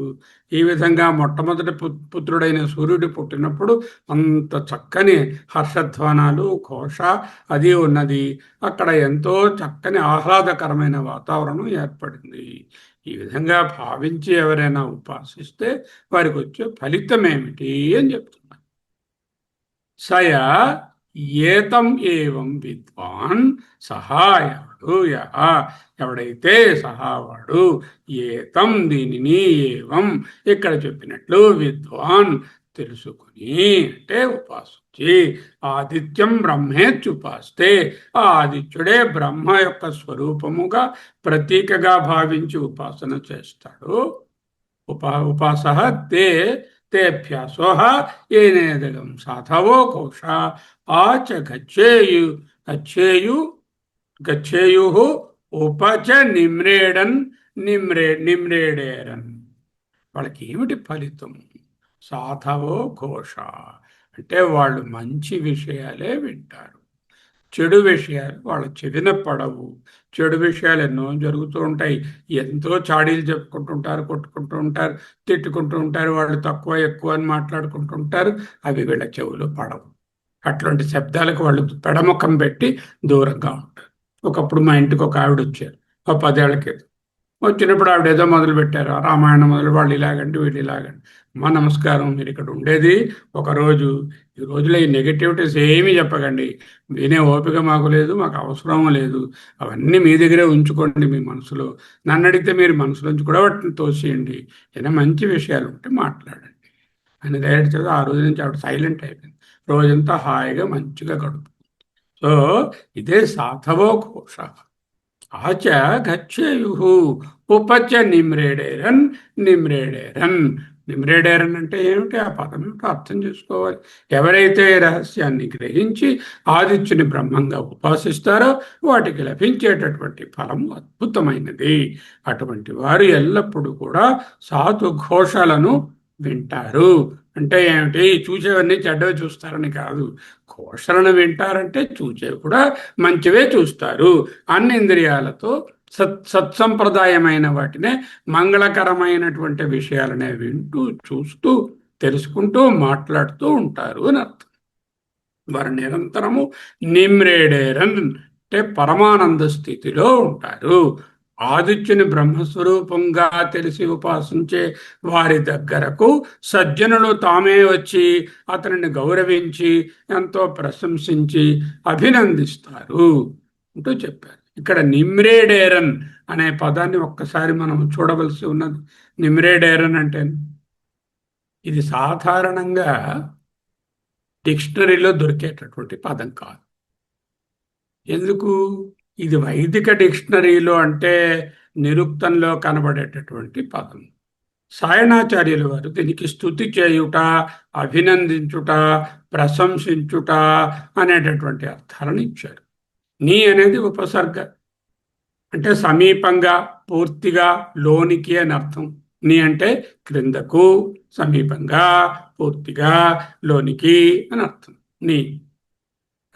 [SPEAKER 1] ఈ విధంగా మొట్టమొదటి పుత్రుడైన సూర్యుడు పుట్టినప్పుడు అంత చక్కని హర్షధ్వానాలు, ఘోష అది ఉన్నది. అక్కడ ఎంతో చక్కని ఆహ్లాదకరమైన వాతావరణం ఏర్పడింది. ఈ విధంగా భావించి ఎవరైనా ఉపాసిస్తే వారికి వచ్చే ఫలితం ఏమిటి అని చెప్తున్నారు. సయ ఏతం ఏవం విద్వాన్ సహాయాడు ఎవడైతే సహావాడు, ఏతం దీనిని, ఏవం ఇక్కడ చెప్పినట్లు, విద్వాన్ తెలుసుకుని అంటే ఉపాసించి, ఆదిత్యం బ్రహ్మేత్యుపాస్తే ఆ ఆదిత్యుడే బ్రహ్మ యొక్క స్వరూపముగా ప్రతీకగా భావించి ఉపాసన చేస్తాడు. ఉపాసః తేభ్యాసోహ ఏనేదగం సాధవో కోశ ఆచ గచ్చేయుః ఉపచ నిమ్రేడేరన్. వాళ్ళకి ఏమిటి ఫలితం? సాధవో ఘోష అంటే వాళ్ళు మంచి విషయాలే వింటారు, చెడు విషయాలు వాళ్ళ చెవిన పడవు. చెడు విషయాలు ఎన్నో జరుగుతూ ఉంటాయి. ఎంతో చాడీలు చెప్పుకుంటుంటారు, కొట్టుకుంటూ ఉంటారు, తిట్టుకుంటూ ఉంటారు, వాళ్ళు తక్కువ ఎక్కువ అని మాట్లాడుకుంటూ ఉంటారు. అవి వీళ్ళ చెవులు పడవు. అట్లాంటి శబ్దాలకు వాళ్ళు పెడముఖం పెట్టి దూరంగా ఉంటారు. ఒకప్పుడు మా ఇంటికి ఒక ఆవిడ వచ్చారు, 10 ఏళ్ల క్రితం. వచ్చినప్పుడు ఆవిడ ఏదో మొదలు పెట్టారు, రామాయణం మొదలు, వాళ్ళు ఇలాగండి వీళ్ళు ఇలాగండి. మా నమస్కారం, మీరు ఇక్కడ ఉండేది ఒకరోజు, ఈ రోజులో ఈ నెగటివిటీస్ ఏమీ చెప్పకండి, వినే ఓపిక మాకు లేదు, మాకు అవసరం లేదు. అవన్నీ మీ దగ్గరే ఉంచుకోండి మీ మనసులో. నన్ను అడిగితే మీరు మనసులోంచి కూడా వాటిని తోసేయండి, ఏదైనా మంచి విషయాలు ఉంటే మాట్లాడండి అని డైరెక్ట్ చేసి ఆ రోజు నుంచి ఆవిడ సైలెంట్ అయిపోయింది. రోజంతా హాయిగా మంచిగా గడుపుతుంది. సో ఇదే సాధవో ఘోష. ఆచ గచ్చేయుః ఉపచ నిమ్రేడేరన్. నిమ్రేడేరన్ అంటే ఏమిటి, ఆ పదం ఏమిటో అర్థం చేసుకోవాలి. ఎవరైతే ఈ రహస్యాన్ని గ్రహించి ఆదిత్యుని బ్రహ్మంగా ఉపాసిస్తారో వాటికి లభించేటటువంటి ఫలము అద్భుతమైనది. అటువంటి వారు ఎల్లప్పుడూ కూడా సాధు ఘోషలను వింటారు. అంటే ఏమిటి, చూసేవన్నీ చెడ్డవి చూస్తారని కాదు. ఘోషలను వింటారంటే చూసేవి కూడా మంచివే చూస్తారు. అన్ని ఇంద్రియాలతో సత్సంప్రదాయమైన వాటినే, మంగళకరమైనటువంటి విషయాలనే వింటూ చూస్తూ తెలుసుకుంటూ మాట్లాడుతూ ఉంటారు అని అర్థం. వారు నిరంతరము నిమ్రేడేరన్ అంటే పరమానంద స్థితిలో ఉంటారు. ఆదిత్యుని బ్రహ్మస్వరూపంగా తెలిసి ఉపాసించే వారి దగ్గరకు సజ్జనులు తామే వచ్చి అతనిని గౌరవించి ఎంతో ప్రశంసించి అభినందిస్తారు అంటూ చెప్పారు. ఇక్కడ నిమ్రేడేరన్ అనే పదాన్ని ఒక్కసారి మనం చూడవలసి ఉన్నది. నిమ్రేడేరన్ అంటే ఇది సాధారణంగా డిక్షనరీలో దొరికేటటువంటి పదం కాదు. ఎందుకు? ఇది వైదిక డిక్షనరీలో అంటే నిరుక్తంలో కనబడేటటువంటి పదం. సాయణాచార్యుల వారు దీనికి స్తుతి చేయుట, అభినందించుట, ప్రశంసించుట అనేటటువంటి అర్థాలను ఇచ్చారు. నీ అనేది ఉపసర్గ, అంటే సమీపంగా, పూర్తిగా, లోనికి అని అర్థం. నీ అంటే క్రిందకు, సమీపంగా, పూర్తిగా, లోనికి అని అర్థం. నీ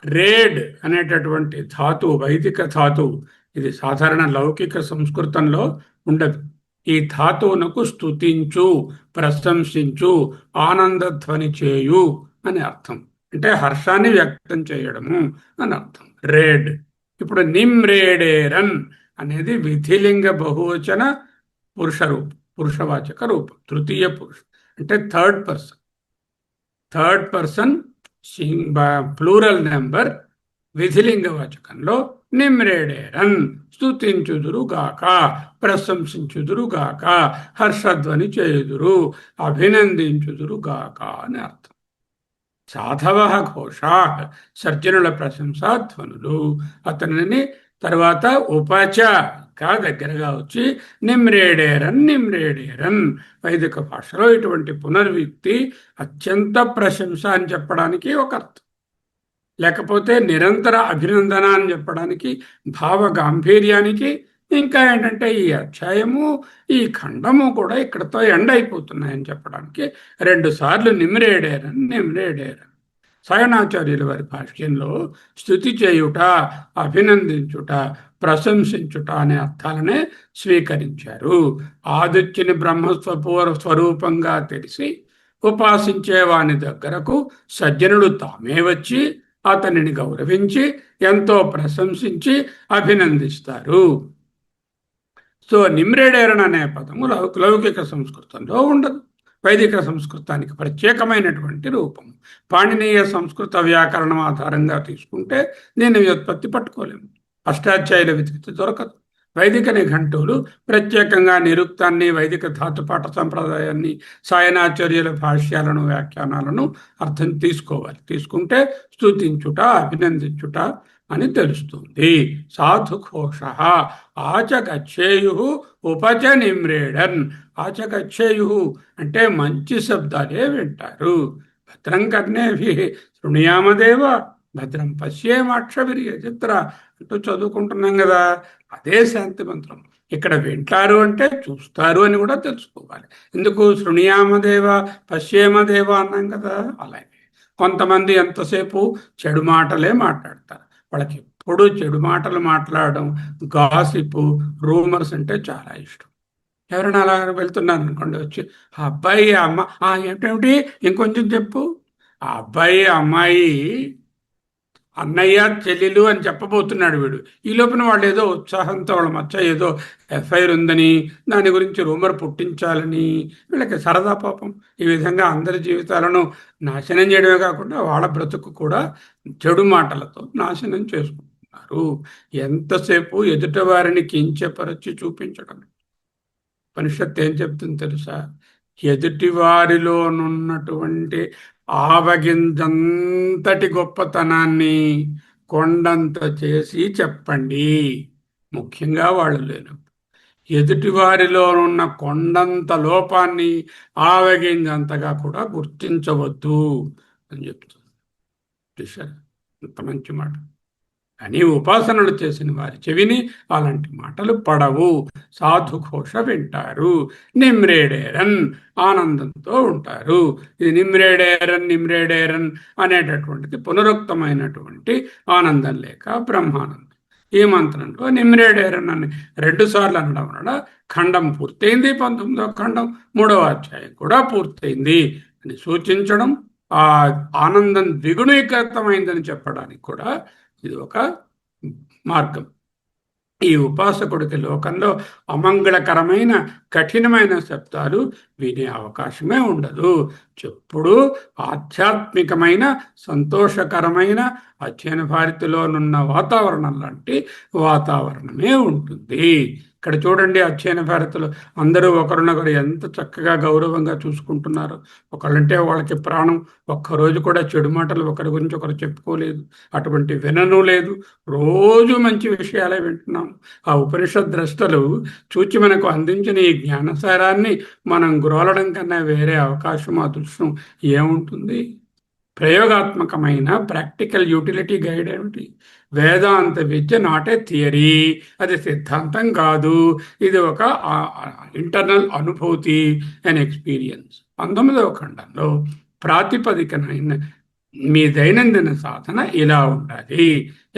[SPEAKER 1] రేడ్ అనేటటువంటి ధాతువు వైదిక ధాతువు. ఇది సాధారణ లౌకిక సంస్కృతంలో ఉండదు. ఈ ధాతువునకు స్తుతించు, ప్రశంసించు, ఆనందధ్వని చేయు అని అర్థం. అంటే హర్షాన్ని వ్యక్తం చేయడము అని అర్థం. రేడ్. ఇప్పుడు నిమ్రేడేరన్ అనేది విధిలింగ బహువచన పురుష రూపం, పురుషవాచక రూపం, తృతీయ పురుష అంటే third person. Third person plural number విధిలింగవాచకంలో నిమ్రేడేరన్ స్తుతించుదురుగాక, ప్రశంసించుదురుగాక, హర్షధ్వని చేయుదురు, అభినందించుదురుగాక అని అర్థం. సాధవ ఘోషా సర్జనుల ప్రశంసాధ్వనులు అతనిని తర్వాత ఉపచ దగ్గరగా వచ్చి నిమ్రేడేరన్ నిమ్రేడేరన్. వైదిక భాషలో ఇటువంటి పునర్వ్యక్తి అత్యంత ప్రశంస అని చెప్పడానికి ఒక అర్థం, లేకపోతే నిరంతర అభినందన అని చెప్పడానికి, భావ గాంభీర్యానికి. ఇంకా ఏంటంటే ఈ అధ్యాయము, ఈ ఖండము కూడా ఇక్కడతో ఎండ్ అయిపోతున్నాయని చెప్పడానికి 2 సార్లు నిమ్రేడేరన్ నిమ్రేడేరన్. సాయణాచార్యుల వారి భాష్యంలో స్తుతి చేయుట, అభినందించుట, ప్రశంసించుట అనే అర్థాలనే స్వీకరించారు. ఆదిత్యుని స్వరూపంగా తెలిసి ఉపాసించే వాని దగ్గరకు సజ్జనుడు తామే వచ్చి అతనిని గౌరవించి ఎంతో ప్రశంసించి అభినందిస్తారు. సో నిమ్రేడేరన్ అనే పదము లౌకిక సంస్కృతంలో ఉండదు. వైదిక సంస్కృతానికి ప్రత్యేకమైనటువంటి రూపం. పాణినీయ సంస్కృత వ్యాకరణం ఆధారంగా తీసుకుంటే దీని వ్యుత్పత్తి పట్టుకోలేము. అష్టాధ్యాయుల వెతికితే దొరకదు. వైదిక నిఘంటువులు ప్రత్యేకంగా నిరుక్తాన్ని, వైదిక ధాతుపాఠ సంప్రదాయాన్ని, సాయనాచార్యుల భాష్యాలను, వ్యాఖ్యానాలను అర్థం తీసుకోవాలి. తీసుకుంటే స్తుతించుట, అభినందించుట అని తెలుస్తుంది. సాధుఘోష ఆచగచ్చేయు ఉపచ నిమ్రేడన్. ఆచగచ్చేయు అంటే మంచి శబ్దాలే వింటారు. భద్రం కర్ణేభి శృణుయామదేవ భద్రం పశ్యేమాక్షవిర్య చిత్ర అంటూ చదువుకుంటున్నాం కదా, అదే శాంతి మంత్రం. ఇక్కడ వింటారు అంటే చూస్తారు అని కూడా తెలుసుకోవాలి. ఎందుకు శృణుయామదేవ పశ్యేమదేవ అన్నాం కదా. అలాగే కొంతమంది ఎంతసేపు చెడు మాటలే మాట్లాడతారు. వాళ్ళకి ఎప్పుడు చెడు మాటలు మాట్లాడడం, గాసిప్, రూమర్స్ అంటే చాలా ఇష్టం. ఎవరైనా అలా వెళ్తున్నారు అనుకోండి, వచ్చి ఆ అబ్బాయి అమ్మ ఏమిటేమిటి ఇంకొంచెం చెప్పు, ఆ అబ్బాయి అమ్మాయి అన్నయ్య చెల్లెలు అని చెప్పబోతున్నాడు వీడు. ఈ లోపల వాళ్ళు ఏదో ఉత్సాహంతో వాళ్ళ మధ్య ఏదో ఎఫ్ఐఆర్ ఉందని, దాని గురించి రూమర్ పుట్టించాలని, వీళ్ళకి సరదా పాపం. ఈ విధంగా అందరి జీవితాలను నాశనం చేయడమే కాకుండా వాళ్ళ బ్రతుకు కూడా చెడు మాటలతో నాశనం చేసుకుంటున్నారు. ఎంతసేపు ఎదుట వారిని కించపరచి చూపించడం. ఉపనిషత్తు ఏం చెప్తుంది తెలుసా? ఎదుటి వారిలోనున్నటువంటి ఆవగింజంతటి గొప్పతనాన్ని కొండంత చేసి చెప్పండి. ముఖ్యంగా వాళ్ళు లేనప్పుడు ఎదుటివారిలో ఉన్న కొండంత లోపాన్ని ఆవగింజంతగా కూడా గుర్తించవద్దు అని చెప్తుంది. చూశారా ఎంత మంచి మాట. అని ఉపాసనలు చేసిన వారి చెవిని అలాంటి మాటలు పడవు, సాధుఘోష వింటారు, నిమ్రేడేరన్ ఆనందంతో ఉంటారు. ఇది నిమ్రేడేరన్ అనేటటువంటిది పునరుక్తమైనటువంటి ఆనందం లేక బ్రహ్మానందం. ఈ మంత్రంలో నిమ్రేడేరన్ అని 2 సార్లు అనడం వలన ఖండం పూర్తయింది, 19వ ఖండం 3వ అధ్యాయం కూడా పూర్తయింది అని సూచించడం, ఆ ఆనందం ద్విగుణీకృతమైందని చెప్పడానికి కూడా ఇది ఒక మార్గం. ఈ ఉపాసకుడికి లోకంలో అమంగళకరమైన కఠినమైన శబ్దాలు వినే అవకాశమే ఉండదు. చెప్పుడు ఆధ్యాత్మికమైన సంతోషకరమైన అధ్యయన భారతిలోనున్న వాతావరణం లాంటి వాతావరణమే ఉంటుంది. ఇక్కడ చూడండి, అధ్యయన భారతిలో అందరూ ఒకరినొకరు ఎంత చక్కగా గౌరవంగా చూసుకుంటున్నారు. ఒకళ్ళంటే వాళ్ళకి ప్రాణం. ఒక్కరోజు కూడా చెడు మాటలు ఒకరి గురించి ఒకరు చెప్పుకోలేదు, అటువంటి వినను లేదు. రోజు మంచి విషయాలే వింటున్నాం. ఆ ఉపనిషత్ ద్రష్టలు చూచి మనకు అందించిన ఈ జ్ఞానసారాన్ని మనం గ్రోలడం కన్నా వేరే అవకాశం, అదృష్టం ఏముంటుంది? ప్రయోగాత్మకమైన ప్రాక్టికల్ యూటిలిటీ గైడ్ ఏమిటి? వేదాంత విద్య నాట్ ఏ థియరీ, అది సిద్ధాంతం కాదు, ఇది ఒక ఇంటర్నల్ అనుభూతి అండ్ ఎక్స్పీరియన్స్. 19వ ఖండంలో ప్రాతిపదికనైన మీ దైనందిన సాధన ఇలా ఉండాలి.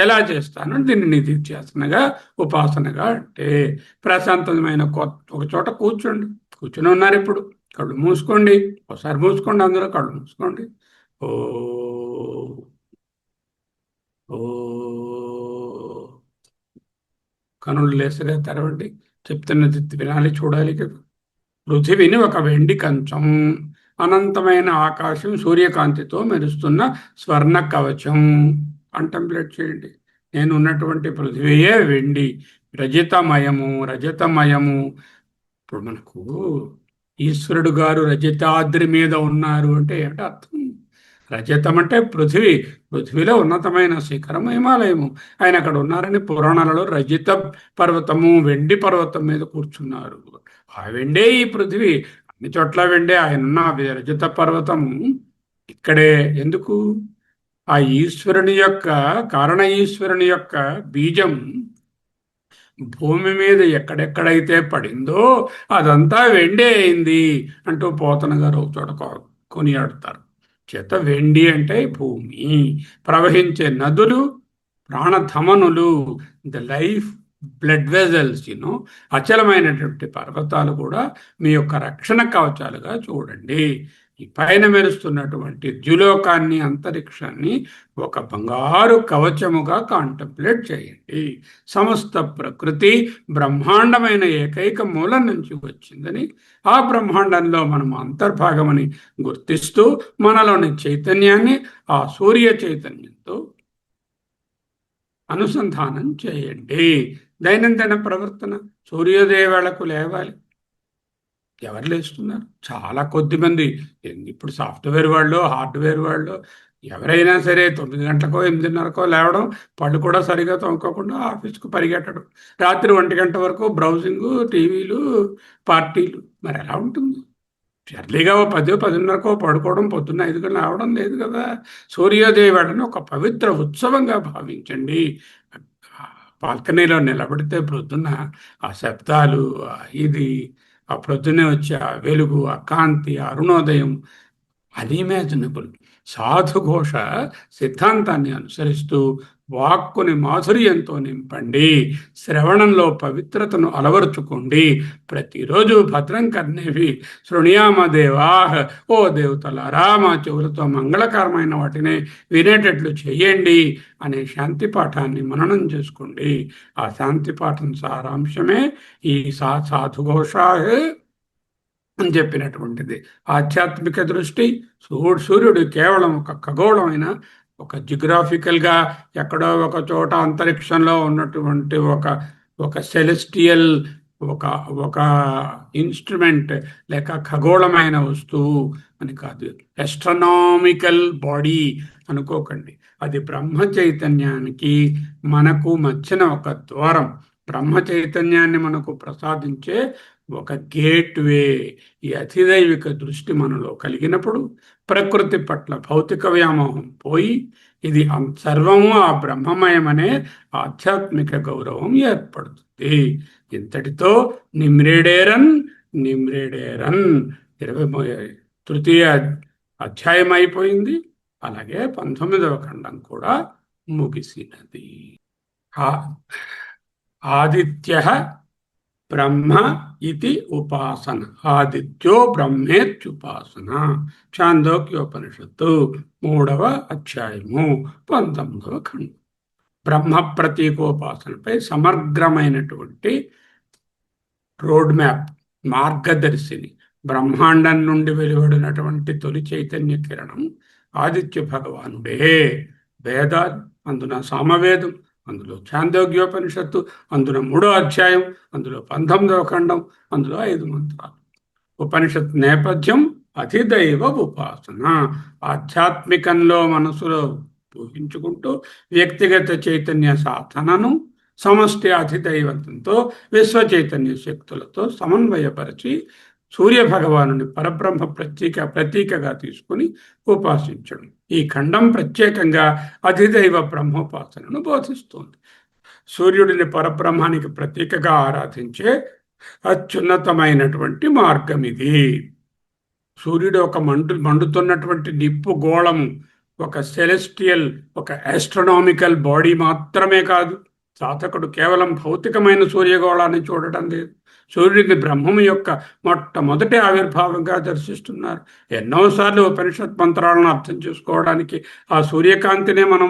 [SPEAKER 1] ఎలా చేస్తాను? దీన్ని నిధిధ్యాసనగా, ఉపాసనగా అంటే ప్రశాంతమైన ఒక చోట కూర్చుని ఉన్నారు. ఇప్పుడు కళ్ళు మూసుకోండి, ఒకసారి మూసుకోండి, అందులో కళ్ళు మూసుకోండి. ఓ ఓ కనులు లేసగా తెరవండి. చెప్తున్నది వినాలి, చూడాలి కదా. పృథివిని ఒక వెండి కంచం, అనంతమైన ఆకాశం, సూర్యకాంతితో మెరుస్తున్న స్వర్ణ కవచం కంటెంప్లేట్ చేయండి. నేను ఉన్నటువంటి పృథివీయే వెండి, రజతమయము. ఇప్పుడు మనకు ఈశ్వరుడు గారు రజతాద్రి మీద ఉన్నారు అంటే ఏమిటి అర్థం? రజతం అంటే పృథివీలో ఉన్నతమైన శిఖరం హిమాలయము. ఆయన అక్కడ ఉన్నారని పురాణాలలో రజత పర్వతము, వెండి పర్వతం మీద కూర్చున్నారు. ఆ వెండే ఈ పృథివీ, అన్ని చోట్ల వెండే. ఆయన ఉన్న రజత పర్వతము ఇక్కడే. ఎందుకు? ఆ ఈశ్వరుని యొక్క, కారణ ఈశ్వరుని యొక్క బీజం భూమి మీద ఎక్కడెక్కడైతే పడిందో అదంతా వెండే అయింది అంటూ పోతన గారు ఒక చోట కొనియాడతారు. చేత వెండి అంటే భూమి, ప్రవహించే నదులు, ప్రాణధమనులు, ద లైఫ్ బ్లడ్ వెజల్స్, అచలమైనటువంటి పర్వతాలు కూడా మీ యొక్క రక్షణ కవచాలుగా చూడండి. ఈ పైన మెరుస్తున్నటువంటి ద్యులోకాన్ని, అంతరిక్షాన్ని ఒక బంగారు కవచముగా కాంటంప్లేట్ చేయండి. సమస్త ప్రకృతి బ్రహ్మాండమైన ఏకైక మూలం నుంచి వచ్చిందని, ఆ బ్రహ్మాండంలో మనం అంతర్భాగమని గుర్తిస్తూ మనలోని చైతన్యాన్ని ఆ సూర్య చైతన్యంతో అనుసంధానం చేయండి. దైనందిన ప్రవర్తన, సూర్యోదయ వేళకు లేవాలి. ఎవరు లేస్తున్నారు? చాలా కొద్ది మంది. ఇప్పుడు సాఫ్ట్వేర్ వాళ్ళు, హార్డ్వేర్ వాళ్ళు, ఎవరైనా సరే 9 గంటలకో 8:30కో లేవడం, పళ్ళు కూడా సరిగా తోముకోకుండా ఆఫీస్కు పరిగెట్టడం, రాత్రి 1 గంట వరకు బ్రౌజింగ్, టీవీలు, పార్టీలు. మరి ఎలా ఉంటుంది? ఎర్లీగా 10:30కో పడుకోవడం, పొద్దున్న 5 గంటలు లేవడం లేదు కదా. సూర్యోదయ వేళను ఒక పవిత్ర ఉత్సవంగా భావించండి. బాల్కనీలో నిలబడితే ప్రొద్దున్న ఆ శబ్దాలు, ఇది ఆ ప్రొద్దునే వచ్చే ఆ వెలుగు, ఆ కాంతి, ఆ అరుణోదయం అన్ఇమాజినబుల్. సాధుఘోష సిద్ధాంతాన్ని అనుసరిస్తూ వాక్కుని మాధుర్యంతో నింపండి. శ్రవణంలో పవిత్రతను అలవరుచుకోండి. ప్రతిరోజు భద్రం కర్ణేవి శృణుయామ దేవాహ, ఓ దేవతలారా మా చెవులతో మంగళకరమైన వాటిని వినేటట్లు చెయ్యండి అనే శాంతి పాఠాన్ని మననం చేసుకోండి. ఆ శాంతి పాఠం సారాంశమే ఈ సాధుఘోష అని చెప్పినటువంటిది. ఆధ్యాత్మిక దృష్టి, సూర్యుడు కేవలం ఒక ఖగోళమైన, ఒక జియోగ్రాఫికల్గా ఎక్కడో ఒక చోట అంతరిక్షంలో ఉన్నటువంటి ఒక సెలెస్టియల్, ఒక ఒక ఇన్స్ట్రుమెంట్ లేక ఖగోళమైన వస్తువు అని కాదు. ఎస్ట్రనామికల్ బాడీ అనుకోకండి. అది బ్రహ్మ చైతన్యానికి మనకు మధ్యన ఒక ద్వారం. బ్రహ్మ చైతన్యాన్ని మనకు ప్రసాదించే ఒక గేట్వే. ఈ అధిదైవిక దృష్టి మనలో కలిగినప్పుడు ప్రకృతి పట్ల భౌతిక వ్యామోహం పోయి ఇది సర్వము ఆ బ్రహ్మమయమనే ఆధ్యాత్మిక గౌరవం ఏర్పడుతుంది. ఇంతటితో నిమ్రేడేరన్ నిమ్రేడేరన్ 23వ అధ్యాయం అయిపోయింది. అలాగే 19వ ఖండం కూడా ముగిసినది. ఆదిత్య బ్రహ్మ ఇది ఉపాసన. ఆదిత్యో బ్రహ్మేత్యుపాసన. ఛాందోగ్యోపనిషత్తు 3వ అధ్యాయము 19వ ఖండం. బ్రహ్మ ప్రతీకోపాసనపై సమగ్రమైనటువంటి రోడ్ మ్యాప్, మార్గదర్శిని, బ్రహ్మాండం నుండి వెలువడినటువంటి తొలి చైతన్య కిరణం ఆదిత్య భగవానుడే. వేదాలు, అందున సామవేదం, అందులో ఛాందోగ్యోపనిషత్తు, అందులో 3వ అధ్యాయం, అందులో 19వ ఖండం, అందులో 5 మంత్రాలు. ఉపనిషత్ నేపథ్యం అధిదైవ ఉపాసన. ఆధ్యాత్మికంలో మనసులో ఊహించుకుంటూ వ్యక్తిగత చైతన్య సాధనను సమష్టి అధిదైవతంతో విశ్వ చైతన్య శక్తులతో సమన్వయపరిచి సూర్య భగవానుని పరబ్రహ్మ ప్రతీకగా తీసుకుని ఉపాసించడం. ఈ ఖండం ప్రత్యేకంగా అధిదైవ బ్రహ్మోపాసనను బోధిస్తుంది. సూర్యుడిని పరబ్రహ్మానికి ప్రతీకగా ఆరాధించే అత్యున్నతమైనటువంటి మార్గం ఇది. సూర్యుడు ఒక మండుతున్నటువంటి నిప్పు గోళము, ఒక సెలెస్టియల్, ఒక ఆస్ట్రనామికల్ బాడీ మాత్రమే కాదు. సాధకుడు కేవలం భౌతికమైన సూర్యగోళాన్ని చూడటం లేదు. సూర్యుడిని బ్రహ్మము యొక్క మొట్టమొదటి ఆవిర్భావంగా దర్శిస్తున్నారు. ఎన్నోసార్లు ఉపనిషత్ మంత్రాలను అర్థం చేసుకోవడానికి ఆ సూర్యకాంతినే మనం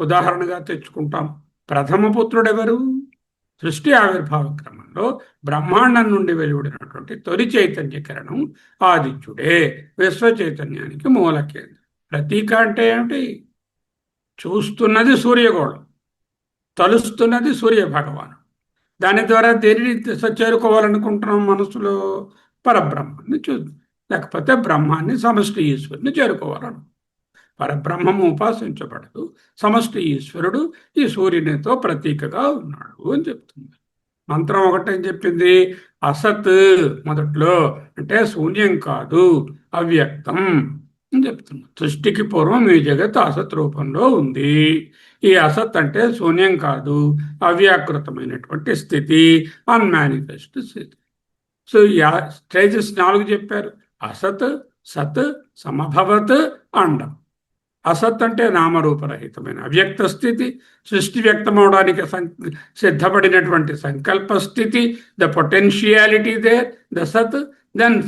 [SPEAKER 1] ఉదాహరణగా తెచ్చుకుంటాం. ప్రథమ పుత్రుడెవరు? సృష్టి ఆవిర్భావ క్రమంలో బ్రహ్మాండం నుండి వెలువడినటువంటి తొలి చైతన్య కిరణం ఆదిత్యుడే. విశ్వ చైతన్యానికి మూల కేంద్రం. ప్రతీక అంటే ఏమిటి? చూస్తున్నది సూర్యగోళం, తలుస్తున్నది సూర్య భగవాను. దాని ద్వారా దేనిని చేరుకోవాలనుకుంటున్నాం? మనసులో పరబ్రహ్మాన్ని లేకపోతే బ్రహ్మాన్ని, సమష్టి ఈశ్వరుని చేరుకోవాలను. పరబ్రహ్మము ఉపాసించబడదు. సమష్టి ఈశ్వరుడు ఈ సూర్యునితో ప్రతీకగా ఉన్నాడు అని చెప్తుంది. మంత్రం ఒకటేం చెప్పింది? అసత్ మొదట్లో, అంటే శూన్యం కాదు, అవ్యక్తం అని చెప్తున్నా. సృష్టికి పూర్వం ఈ జగత్ అసత్ రూపంలో ఉంది. ఈ అసత్ అంటే శూన్యం కాదు, అవ్యాకృతమైనటువంటి స్థితి, అన్మానిఫెస్ట్ స్థితి. సో ఈ స్టేజెస్ 4 చెప్పారు. అసత్, సత్, సమభవత్, అండం. అసత్ అంటే నామరూపరహితమైన అవ్యక్త స్థితి, సృష్టి వ్యక్తమవడానికి సిద్ధపడినటువంటి సంకల్ప స్థితి, ద పొటెన్షియాలిటీ దేర్, ద సత్. దెన్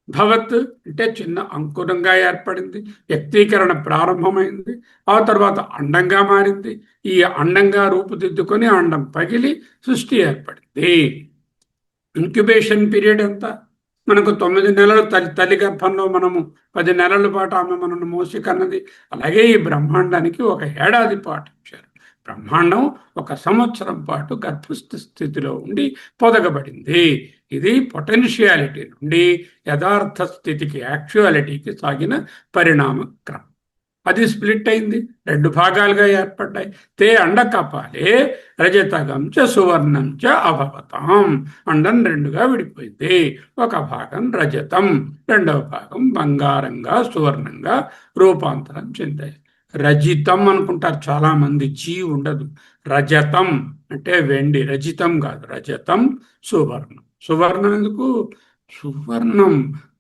[SPEAKER 1] భవత్ అంటే చిన్న అంకురంగా ఏర్పడింది, వ్యక్తీకరణ ప్రారంభమైంది. ఆ తర్వాత అండంగా మారింది. ఈ అండంగా రూపుదిద్దుకొని అండం పగిలి సృష్టి ఏర్పడింది. ఇంక్యుబేషన్ పీరియడ్ ఎంత? మనకు 9 నెలలు తల్లి గర్భంలో మనము 10 నెలల పాటు ఆమె మనను మోసి కన్నది. అలాగే ఈ బ్రహ్మాండానికి 1 ఏడాది పాటు ఇచ్చారు. బ్రహ్మాండం 1 సంవత్సరం పాటు గర్భస్థ స్థితిలో ఉండి పొదగబడింది. ఇది పొటెన్షియాలిటీ నుండి యథార్థ స్థితికి, యాక్చువాలిటీకి సాగిన పరిణామ క్రమం. అది స్ప్లిట్ అయింది, 2 భాగాలుగా ఏర్పడ్డాయి. తే అండకపాలే రజతగం చ సువర్ణం చ అభవతాం. అండం 2గా విడిపోయింది. ఒక భాగం రజతం, 2వ భాగం బంగారంగా, సువర్ణంగా రూపాంతరం చెందాయి. రజితం అనుకుంటారు చాలా మంది, జీ ఉండదు. రజతం అంటే వెండి, రజితం కాదు, రజతం. సువర్ణం, సువర్ణం ఎందుకు? సువర్ణం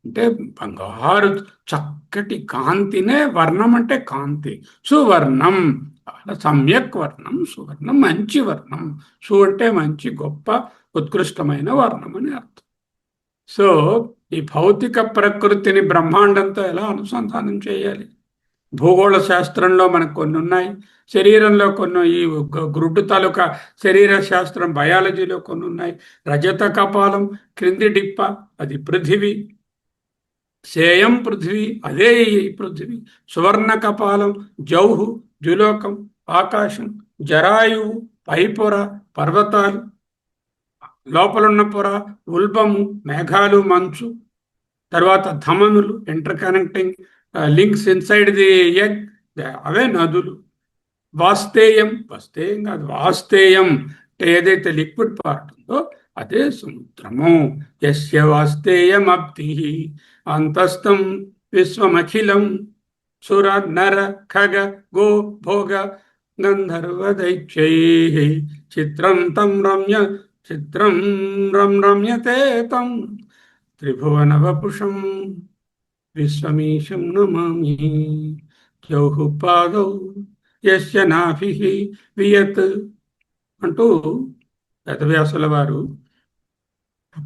[SPEAKER 1] అంటే బంగారు చక్కటి కాంతినే వర్ణం అంటే కాంతి. సువర్ణం సమ్యక్ వర్ణం, సువర్ణం మంచి వర్ణం. సు అంటే మంచి, గొప్ప, ఉత్కృష్టమైన వర్ణం అని అర్థం. సో ఈ భౌతిక ప్రకృతిని బ్రహ్మాండంతో ఎలా అనుసంధానం చేయాలి? భూగోళ శాస్త్రంలో మనకు కొన్ని ఉన్నాయి, శరీరంలో కొన్ని, ఈ గ్రుడ్డు తాలూకా శరీర శాస్త్రం బయాలజీలో కొన్ని ఉన్నాయి. రజత కపాలం క్రింది డిప్ప, అది పృథివీ. శేయం పృథివీ, అదే ఈ పృథివీ. సువర్ణ కపాలం జౌహు, ద్యులోకం, ఆకాశం. జరాయువు పైపొర, పర్వతాలు. లోపలున్న పొర ఉల్బము, మేఘాలు, మంచు. తర్వాత ధమనులు, inter connecting links inside the egg, అవే నదులు. వాస్తేయం, వాస్తేయం కాదు, వాస్తేయం అంటే ఏదైతే లిక్విడ్ పార్ట్ ఉందో అదే సముద్రము. యస్య వాస్తేయం అబ్ధి అంతస్థం విశ్వమఖిలం సుర నర ఖగ గో భోగ గంధర్వ దైత్యై చిత్రం తం రమ్య చిత్రం రమ్యతే తం త్రిభువన వపుషం విశ్వమీశం నమామి. జౌహు పాదౌ యస్య నాభిః వియత్ అంటూ వేదవ్యాసుల వారు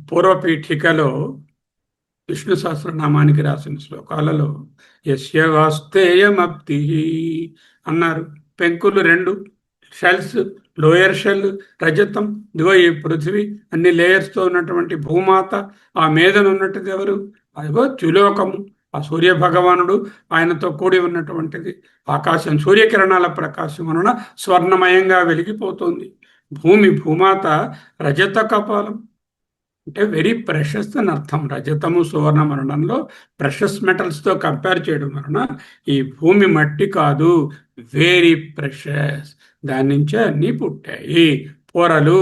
[SPEAKER 1] పూర్వపీఠికలో విష్ణు సహస్రనామానికి రాసిన శ్లోకాలలో యస్య వాస్తేయమబ్ధి అన్నారు. పెంకులు రెండు, షెల్స్, లోయర్ షెల్, రజతం, దిగో ఈ పృథివీ అన్ని లేయర్స్తో ఉన్నటువంటి భూమాత, ఆ మీదన ఉన్నట్టుది ఎవరు? అదిగో త్రిలోకము, ఆ సూర్య భగవానుడు, ఆయనతో కూడి ఉన్నటువంటిది ఆకాశం. సూర్యకిరణాల ప్రకాశం వలన స్వర్ణమయంగా వెలిగిపోతుంది. భూమాత రజత కపాలం అంటే వెరీ ప్రెషస్ అని అర్థం. రజతము సువర్ణ మరణంలో ప్రెషస్ మెటల్స్తో కంపేర్ చేయడం వలన ఈ భూమి మట్టి కాదు, వెరీ ప్రెషస్. దాని నుంచే అన్నీ పుట్టాయి. పొరలు,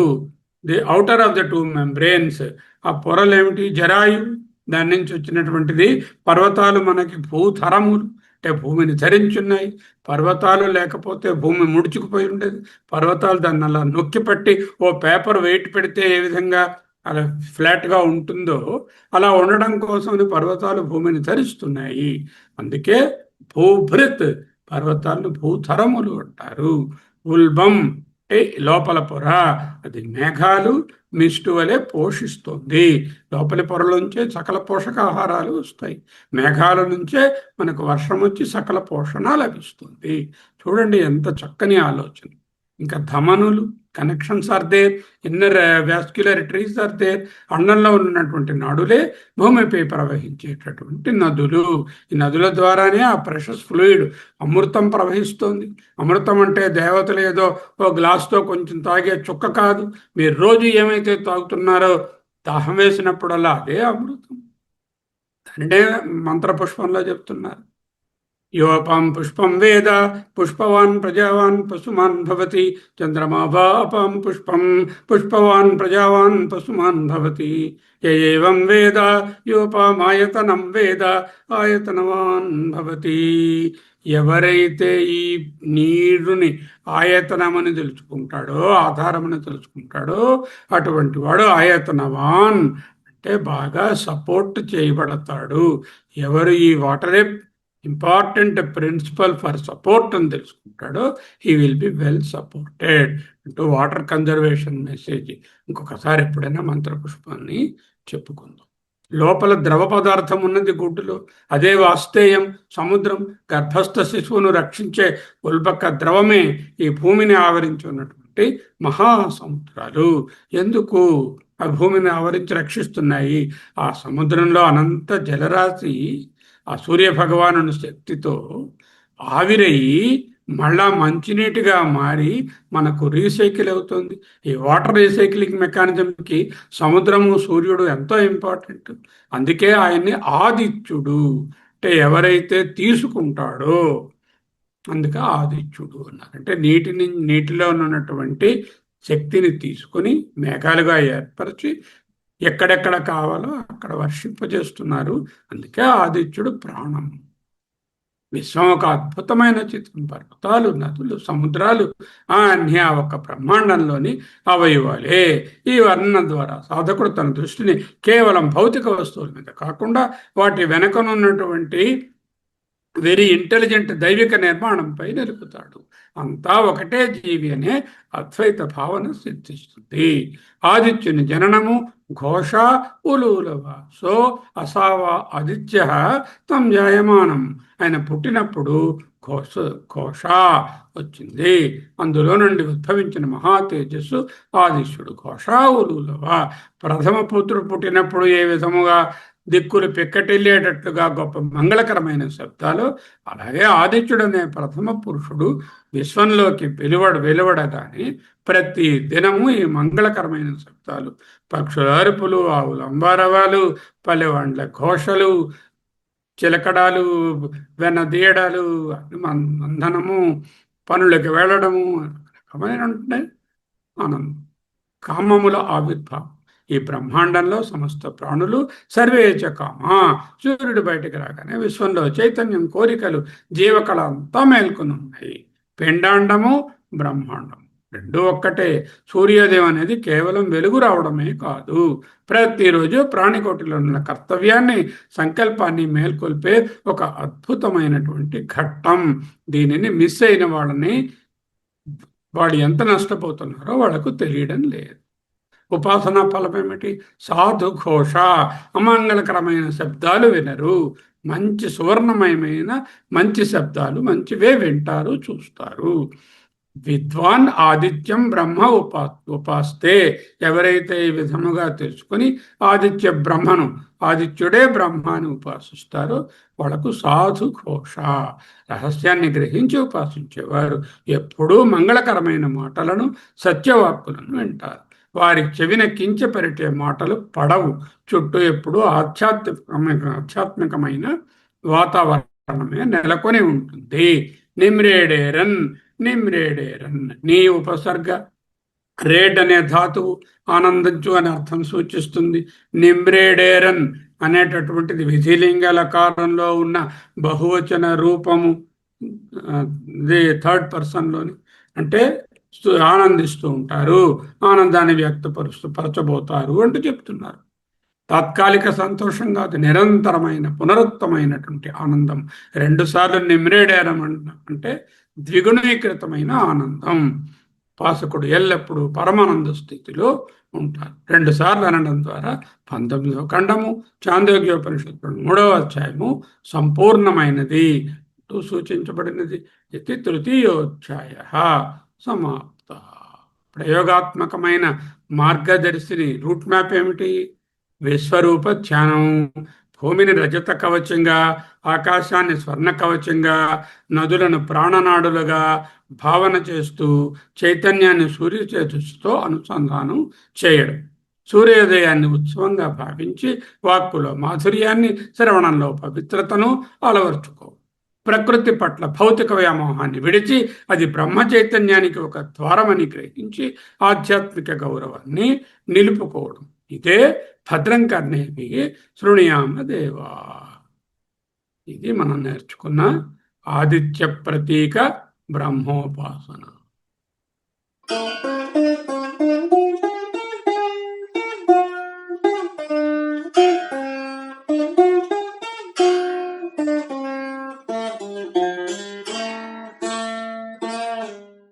[SPEAKER 1] the outer of the two membranes. ఆ పొరలు ఏమిటి? జరాయు, దాని నుంచి వచ్చినటువంటిది. పర్వతాలు మనకి భూధరములు అంటే భూమిని ధరించున్నాయి. పర్వతాలు లేకపోతే భూమి ముడుచుకుపోయి ఉండేది. పర్వతాలు దాన్ని అలా నొక్కిపట్టి ఓ పేపర్ వెయిట్ పెడితే ఏ విధంగా అలా ఫ్లాట్గా ఉంటుందో అలా ఉండడం కోసం పర్వతాలు భూమిని ధరిస్తున్నాయి. అందుకే భూభృత్, పర్వతాలను భూధరములు అంటారు. ఉల్బం అంటే లోపల పొర, అది మేఘాలు మిస్టు వలె పోషిస్తుంది. లోపలి పొరలోంచే సకల పోషకాహారాలు వస్తాయి. మేఘాల నుంచే మనకు వర్షం వచ్చి సకల పోషణ లభిస్తుంది. చూడండి ఎంత చక్కని ఆలోచన. ఇంకా ధమనులు, connections are there, inner vascular arteries are there. అండంలో ఉన్నటువంటి నాడులే భూమిపై ప్రవహించేటటువంటి నదులు. ఈ నదుల ద్వారానే ఆ ప్రెషస్ ఫ్లూయిడ్ అమృతం ప్రవహిస్తుంది. అమృతం అంటే దేవతలు ఏదో ఓ గ్లాస్తో కొంచెం తాగే చుక్క కాదు. మీరు రోజు ఏమైతే తాగుతున్నారో దాహం వేసినప్పుడల్లా అదే అమృతం. దానినే మంత్రపుష్పంలో చెప్తున్నారు. యోపాం పుష్పం వేద పుష్పవాన్ ప్రజావాన్ పశుమాన్ భవతి. చంద్రమాభాపాం పుష్పం పుష్పవాన్ ప్రజావాన్ పశుమాన్ భవతి. ఏవం వేద యోపామాయతనం వేద ఆయతనవాన్ భవతి. ఎవరైతే ఈ నీరుని ఆయతనమని తెలుసుకుంటాడో, ఆధారమని తెలుసుకుంటాడో అటువంటి వాడు ఆయతనవాన్ అంటే బాగా సపోర్ట్ చేయబడతాడు. ఎవరు ఈ వాటరే ఇంపార్టెంట్ ప్రిన్సిపల్ ఫర్ సపోర్ట్ అని తెలుసుకుంటాడో he will be well supported అంటూ వాటర్ కన్జర్వేషన్ మెసేజ్ ఇంకొకసారి ఎప్పుడైనా మంత్రపుష్పాన్ని చెప్పుకుందాం. లోపల ద్రవ పదార్థం ఉన్నది గుడ్డులో, అదే వాస్తేయం సముద్రం. గర్భస్థ శిశువును రక్షించే ఉల్బక ద్రవమే ఈ భూమిని ఆవరించి ఉన్నటువంటి మహాసముద్రాలు. ఎందుకు ఆ భూమిని ఆవరించి రక్షిస్తున్నాయి? ఆ సముద్రంలో అనంత జలరాశి ఆ సూర్య భగవాను శక్తితో ఆవిరయి మళ్ళా మంచినీటిగా మారి మనకు రీసైకిల్ అవుతుంది. ఈ వాటర్ రీసైక్లింగ్ మెకానిజంకి సముద్రము, సూర్యుడు ఎంతో ఇంపార్టెంట్. అందుకే ఆయన్ని ఆదిత్యుడు అంటే ఎవరైతే తీసుకుంటాడో అందుకే ఆదిత్యుడు అన్నారు. అంటే నీటిలో ఉన్నటువంటి శక్తిని తీసుకొని మేఘాలుగా ఏర్పరిచి ఎక్కడెక్కడ కావాలో అక్కడ వర్షింపజేస్తున్నారు. అందుకే ఆదిత్యుడు ప్రాణం. విశ్వం ఒక అద్భుతమైన చిత్రం. పర్వతాలు, నదులు, సముద్రాలు అన్నీ ఆ ఒక బ్రహ్మాండంలోని అవయవాలే. ఈ వర్ణన ద్వారా సాధకుడు తన దృష్టిని కేవలం భౌతిక వస్తువుల మీద కాకుండా వాటి వెనకనున్నటువంటి వెరీ ఇంటెలిజెంట్ దైవిక నిర్మాణంపై నిలుపుతాడు. అంతా ఒకటే జీవి అనే అద్వైత భావన సిద్ధిస్తుంది. ఆదిత్యుని జననము ఘోష ఉలూలవ. సో అసావ ఆదిత్య తం జాయమానం. ఆయన పుట్టినప్పుడు ఘోష వచ్చింది. అందులో నుండి ఉద్భవించిన మహా తేజస్సు ఆదిత్యుడు. ఘోష ఉలూలవ. ప్రథమ పుత్రుడు పుట్టినప్పుడు ఏ విధముగా దిక్కులు పెక్కటిల్లేటట్లుగా గొప్ప మంగళకరమైన శబ్దాలు, అలాగే ఆదిత్యుడు అనే ప్రథమ పురుషుడు విశ్వంలోకి వెలువడగానే ప్రతి దినము ఈ మంగళకరమైన శబ్దాలు, పక్షుల అరుపులు, ఆవుల అంబారవాలు, పల్లెవాండ్ల ఘోషలు, చిలకడాలు, వెనదీయడాలు, మందనము, పనులకు వెళ్ళడము రకమైన ఉంటున్నాయి ఆనందం. కామముల ఆవిర్భావం. ఈ బ్రహ్మాండంలో సమస్త ప్రాణులు సర్వేచ కామా. సూర్యుడు బయటకు రాగానే విశ్వంలో చైతన్యం, కోరికలు, జీవకళ అంతా మేల్కొని ఉన్నాయి. పిండాండము, బ్రహ్మాండం రెండు ఒక్కటే. సూర్యోదయం అనేది కేవలం వెలుగు రావడమే కాదు, ప్రతిరోజు ప్రాణికోటిలో ఉన్న కర్తవ్యాన్ని, సంకల్పాన్ని మేల్కొల్పే ఒక అద్భుతమైనటువంటి ఘట్టం. దీనిని మిస్ అయిన వాళ్ళని వాడు ఎంత నష్టపోతున్నారో వాళ్ళకు తెలియడం లేదు. ఉపాసనా ఫలం ఏమిటి? సాధు ఘోష. అమంగళకరమైన శబ్దాలు వినరు, మంచి సువర్ణమయమైన మంచి శబ్దాలు మంచివే వింటారు, చూస్తారు. విద్వాన్ ఆదిత్యం బ్రహ్మ ఉపాస్తే. ఎవరైతే ఈ విధముగా తెలుసుకుని ఆదిత్య బ్రహ్మను, ఆదిత్యుడే బ్రహ్మాన్ని ఉపాసిస్తారో వాళ్ళకు సాధు ఘోష, రహస్యాన్ని గ్రహించి ఉపాసించేవారు ఎప్పుడూ మంగళకరమైన మాటలను, సత్యవాక్కులను వింటారు. వారి చెవిన కించపరిచే మాటలు పడవు. చుట్టూ ఎప్పుడూ ఆధ్యాత్మికమైన వాతావరణమే నెలకొని ఉంటుంది. నిమ్రేడేరన్, నిమ్రేడేరన్. నీ ఉపసర్గ రేడ్ అనే ధాతువు ఆనందించు అని అర్థం సూచిస్తుంది. నిమ్రేడేరన్ అనేటటువంటిది విధిలింగలకారంలో ఉన్న బహువచన రూపము, థర్డ్ పర్సన్లోని. అంటే ఆనందిస్తూ ఉంటారు, ఆనందాన్ని పరచబోతారు అంటూ చెప్తున్నారు. తాత్కాలిక సంతోషం కాదు, నిరంతరమైన పునరుత్తమైనటువంటి ఆనందం. 2 సార్లు నిమ్రేడేరం అంటే ద్విగుణీకృతమైన ఆనందం. ఉపాసకుడు ఎల్లప్పుడూ పరమానంద స్థితిలో ఉంటారు. 2 సార్లు అనడం ద్వారా 19వ ఖండము చాందోగ్యోపనిషత్తు 3వ అధ్యాయము సంపూర్ణమైనది సూచించబడినది. ఇది తృతీయోధ్యాయ సమాప్త. ప్రయోగాత్మకమైన మార్గదర్శిని రూట్ మ్యాప్ ఏమిటి? విశ్వరూప ధ్యానం. భూమిని రజత కవచంగా, ఆకాశాన్ని స్వర్ణ కవచంగా, నదులను ప్రాణనాడులుగా భావన చేస్తూ చైతన్యాన్ని సూర్య తేజస్సుతో అనుసంధానం చేయడం. సూర్యోదయాన్ని ఉత్సవంగా భావించి వాక్కులో మాధుర్యాన్ని, శ్రవణంలో పవిత్రతను అలవర్చుకో. ప్రకృతి పట్ల భౌతిక వ్యామోహాన్ని విడిచి అది బ్రహ్మ చైతన్యానికి ఒక ద్వారమని గ్రహించి ఆధ్యాత్మిక గౌరవాన్ని నిలుపుకోవడం. ఇదే భద్రం కర్ణేభి శృణుయామ దేవా. ఇది మనం నేర్చుకున్న ఆదిత్య ప్రతీక బ్రహ్మోపాసన.